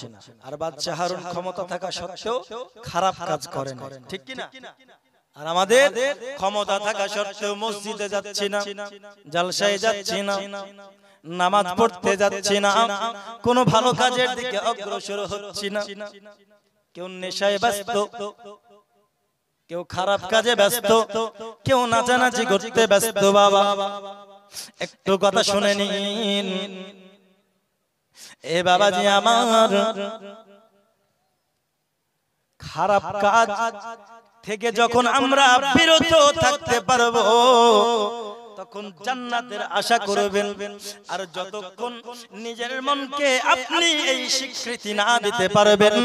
আর বাদশা হারুন ক্ষমতা থাকা সত্ত্বেও খারাপ কাজ করে না। ঠিক কি না? আর আমাদের ক্ষমতা থাকা সত্ত্বেও মসজিদে যাচ্ছি না, জালসায় যাচ্ছি না, নামাজ পড়তে যাচ্ছি না, কোনো ভালো কাজের দিকে অগ্রসর হচ্ছি না। কেউ নেশায় ব্যস্ত, কেউ খারাপ কাজে ব্যস্ত, কেউ নাচানাচি করতে ব্যস্ত। বাবা একটু কথা শুনে নিন, এ বাবাজি আমার, খারাপ কাজ থেকে যখন আমরা বিরত থাকতে পারবো তখন জান্নাতের আশা করবেন। আর যতক্ষণ নিজের মনকে আপনি এই স্বীকৃতি না দিতে পারবেন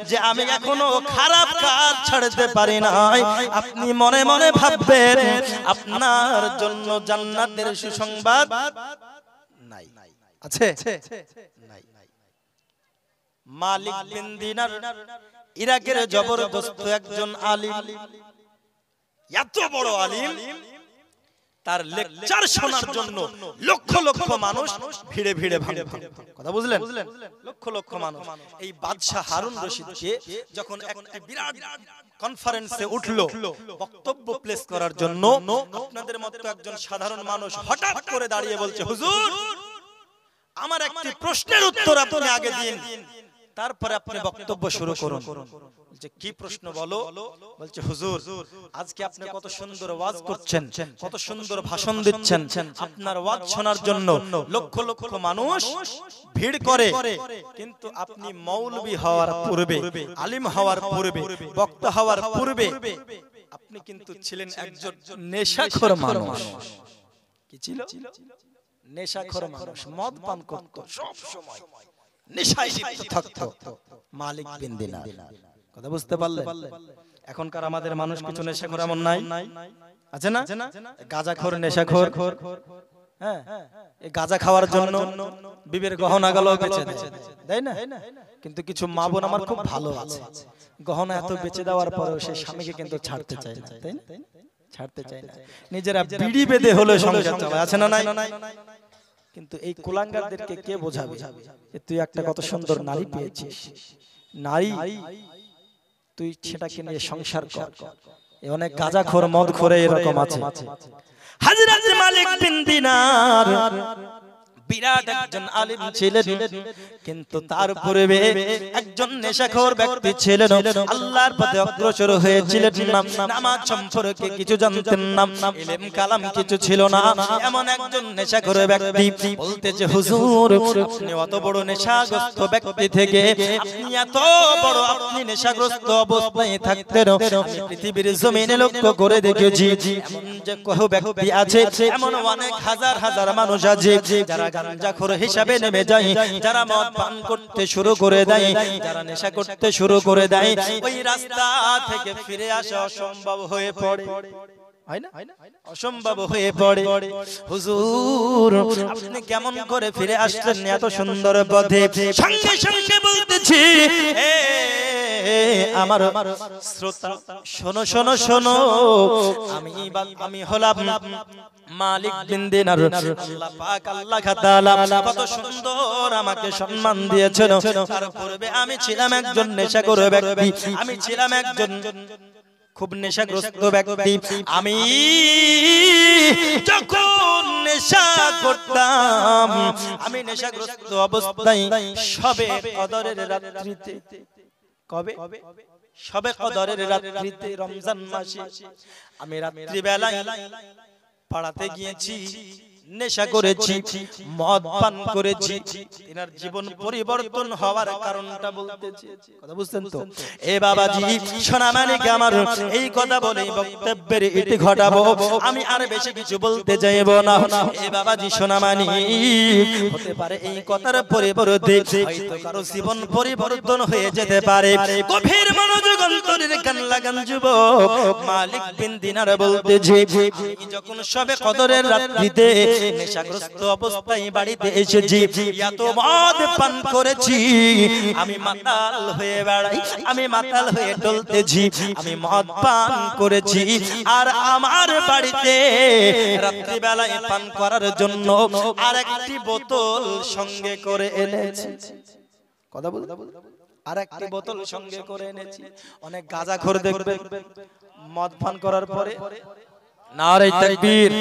যে আমি এখনো খারাপ কাজ ছাড়তে পারি নাই, আপনি মনে মনে ভাববেন আপনার জন্য জান্নাতের সুসংবাদ নাই। আছে? নাই। মালিক বিন দিনার ইরাকের জবরদস্ত একজন আলিম, এত বড় আলিম, তার লেকচার শোনার জন্য লক্ষ লক্ষ মানুষ ভিড়ে ভিড়ে ভাঙে। কথা বুঝলেন? লক্ষ লক্ষ মানুষ এই বাদশা হারুন রশিদকে যখন একটা বিরাট কনফারেন্সে উঠলো বক্তব্য প্লেস করার জন্য, আপনাদের মতো একজন সাধারণ মানুষ হঠাৎ করে দাঁড়িয়ে বলছে, হুজুর আমার একটি প্রশ্নের উত্তর আপনি আগে দিন, তারপরে আপনি বক্তব্য শুরু করুন। বলছে কি প্রশ্ন বলো? বলছে হুজুর আজকে আপনি কত সুন্দর ওয়াজ করছেন, কত সুন্দর ভাষণ দিচ্ছেন, আপনার ওয়াজ শোনার জন্য লক্ষ লক্ষ মানুষ ভিড় করে, কিন্তু আপনি মৌলবী হওয়ার পূর্বে, আলিম হওয়ার পূর্বে, বক্তা হওয়ার পূর্বে আপনি কিন্তু ছিলেন একজন নেশাখোর মানুষ। কি ছিল? নেশাখোর মানুষ, মদ পান করত, সব সময় নেশায় লিপ্ত থাকতো। মালিক বিন দিনার। কথা বুঝতে পারলেন? এখনকার আমাদের মানুষ কিছু নেশাখোর এমন নাই? আছে না? গাঁজাখোর, নেশাখোর, হ্যাঁ এই গাঁজা খাওয়ার জন্য বিবের গহনাগুলো বেচে দেয়, তাই না? কিন্তু কিছু মা বোন আমার খুব ভালো আছে, গহনা এত বেচে দেওয়ার পরেও সে স্বামীকে কিন্তু ছাড়তে চায় না, তাই না? ছাড়তে চায় না, নিজেরা বিড়ি বেঁধে হলো সংসার চালায়, আছে না নাই? কিন্তু এই কুলাঙ্গারদেরকে কে বোঝাবে যে তুই একটা কত সুন্দর নারী পেয়েছিস, নারী তুই সেটাকে নিয়ে সংসার কর। অনেক গাঁজাখোর মদখোর এরকম আছে। হযরত মালিক বিন দিনার বিরাট একজন আলিম ছিলেন, কিন্তু তার পূর্বে একজন নেশাখোর ব্যক্তি ছিলেন। আল্লাহর পথে অগ্রসর হয়েছিলেন না, নামাজ সম্পর্কে কিছু জানতেন না, ইলম কালাম কিছু ছিল না। এমন একজন নেশাখোর ব্যক্তি বলতেছে, হুজুর আপনি অত বড় নেশাগ্রস্ত ব্যক্তি থেকে আপনি নেশাগ্রস্ত অবস্থায় থাকতেন, আমি পৃথিবীর জমিনে লক্ষ্য করে দেখেছি এমন যে বহু ব্যক্তি আছে, এমন অনেক হাজার হাজার মানুষ আছে যারা গাঞ্জাখোর হিসাবে নেমে যায়, যারা মদ পান করতে শুরু করে দেয়, যারা নেশা করতে শুরু করে দেয়, ওই রাস্তা থেকে ফিরে আসা অসম্ভব হয়ে পড়ে, হয় না? অসম্ভব হয়ে পড়ে। হুজুর আপনি কেমন করে ফিরে আসলেন এত সুন্দর পথে? সঙ্গে সঙ্গে বলতেছি, আমার শ্রোতা শোনো শোনো শোনো, আমি হলাম মালিক বিন দিনার। আল্লাহ পাক আল্লাহ তাআলা কত সুন্দর আমাকে সম্মান দিয়েছেন। তার পূর্বে আমি ছিলাম একজন নেশাখোর ব্যক্তি, আমি ছিলাম একজন খুব নেশাগ্রস্ত ব্যক্তি। আমি যখন নেশা করতাম, আমি নেশাগ্রস্ত অবস্থায় শবে কদরের রাত্রিতে, কবে? শবে কদরের রাত্রিতে, রমজান মাসে আমি রাত্রি বেলায় পাড়াতে গিয়েছি, নেশা করেছি, মদ পান করেছি। এনার জীবন পরিবর্তন হওয়ার কারণটা বলতেছি, কথা বুঝছেন তো? এ বাবাজি সোনামানিক আমার এই কথা বলে বক্তব্যের ইতি ঘটাবো, আমি আর বেশি কিছু বলতে চাইব না। এ বাবাজি সোনামানিক, হতে পারে এই কথার পরিবর্তে হয়তো কারো জীবন পরিবর্তন হয়ে যেতে পারে। গভীর মনোযোগ অন্তরের কান লাগান যুবক, মালিক বিন দিনার বলতেছে, যখন শবে কদরের রাত্রিতে নেশাগ্রস্ত অবস্থায় বাড়িতে এসেছি, এত মদ পান করেছি, আমি মাতাল হয়ে বেড়াই, আমি মাতাল হয়ে ডলতেছি, আমি মদ পান করেছি। আর আমার বাড়িতে রাত্রি বেলায় পান করার জন্য আর একটি বোতল সঙ্গে করে এনেছি, কথা বল, আর একটি বোতল সঙ্গে করে এনেছি। অনেক গাঁজাখোর দেখবে মদ পান করার পরে নারে তাকবীর,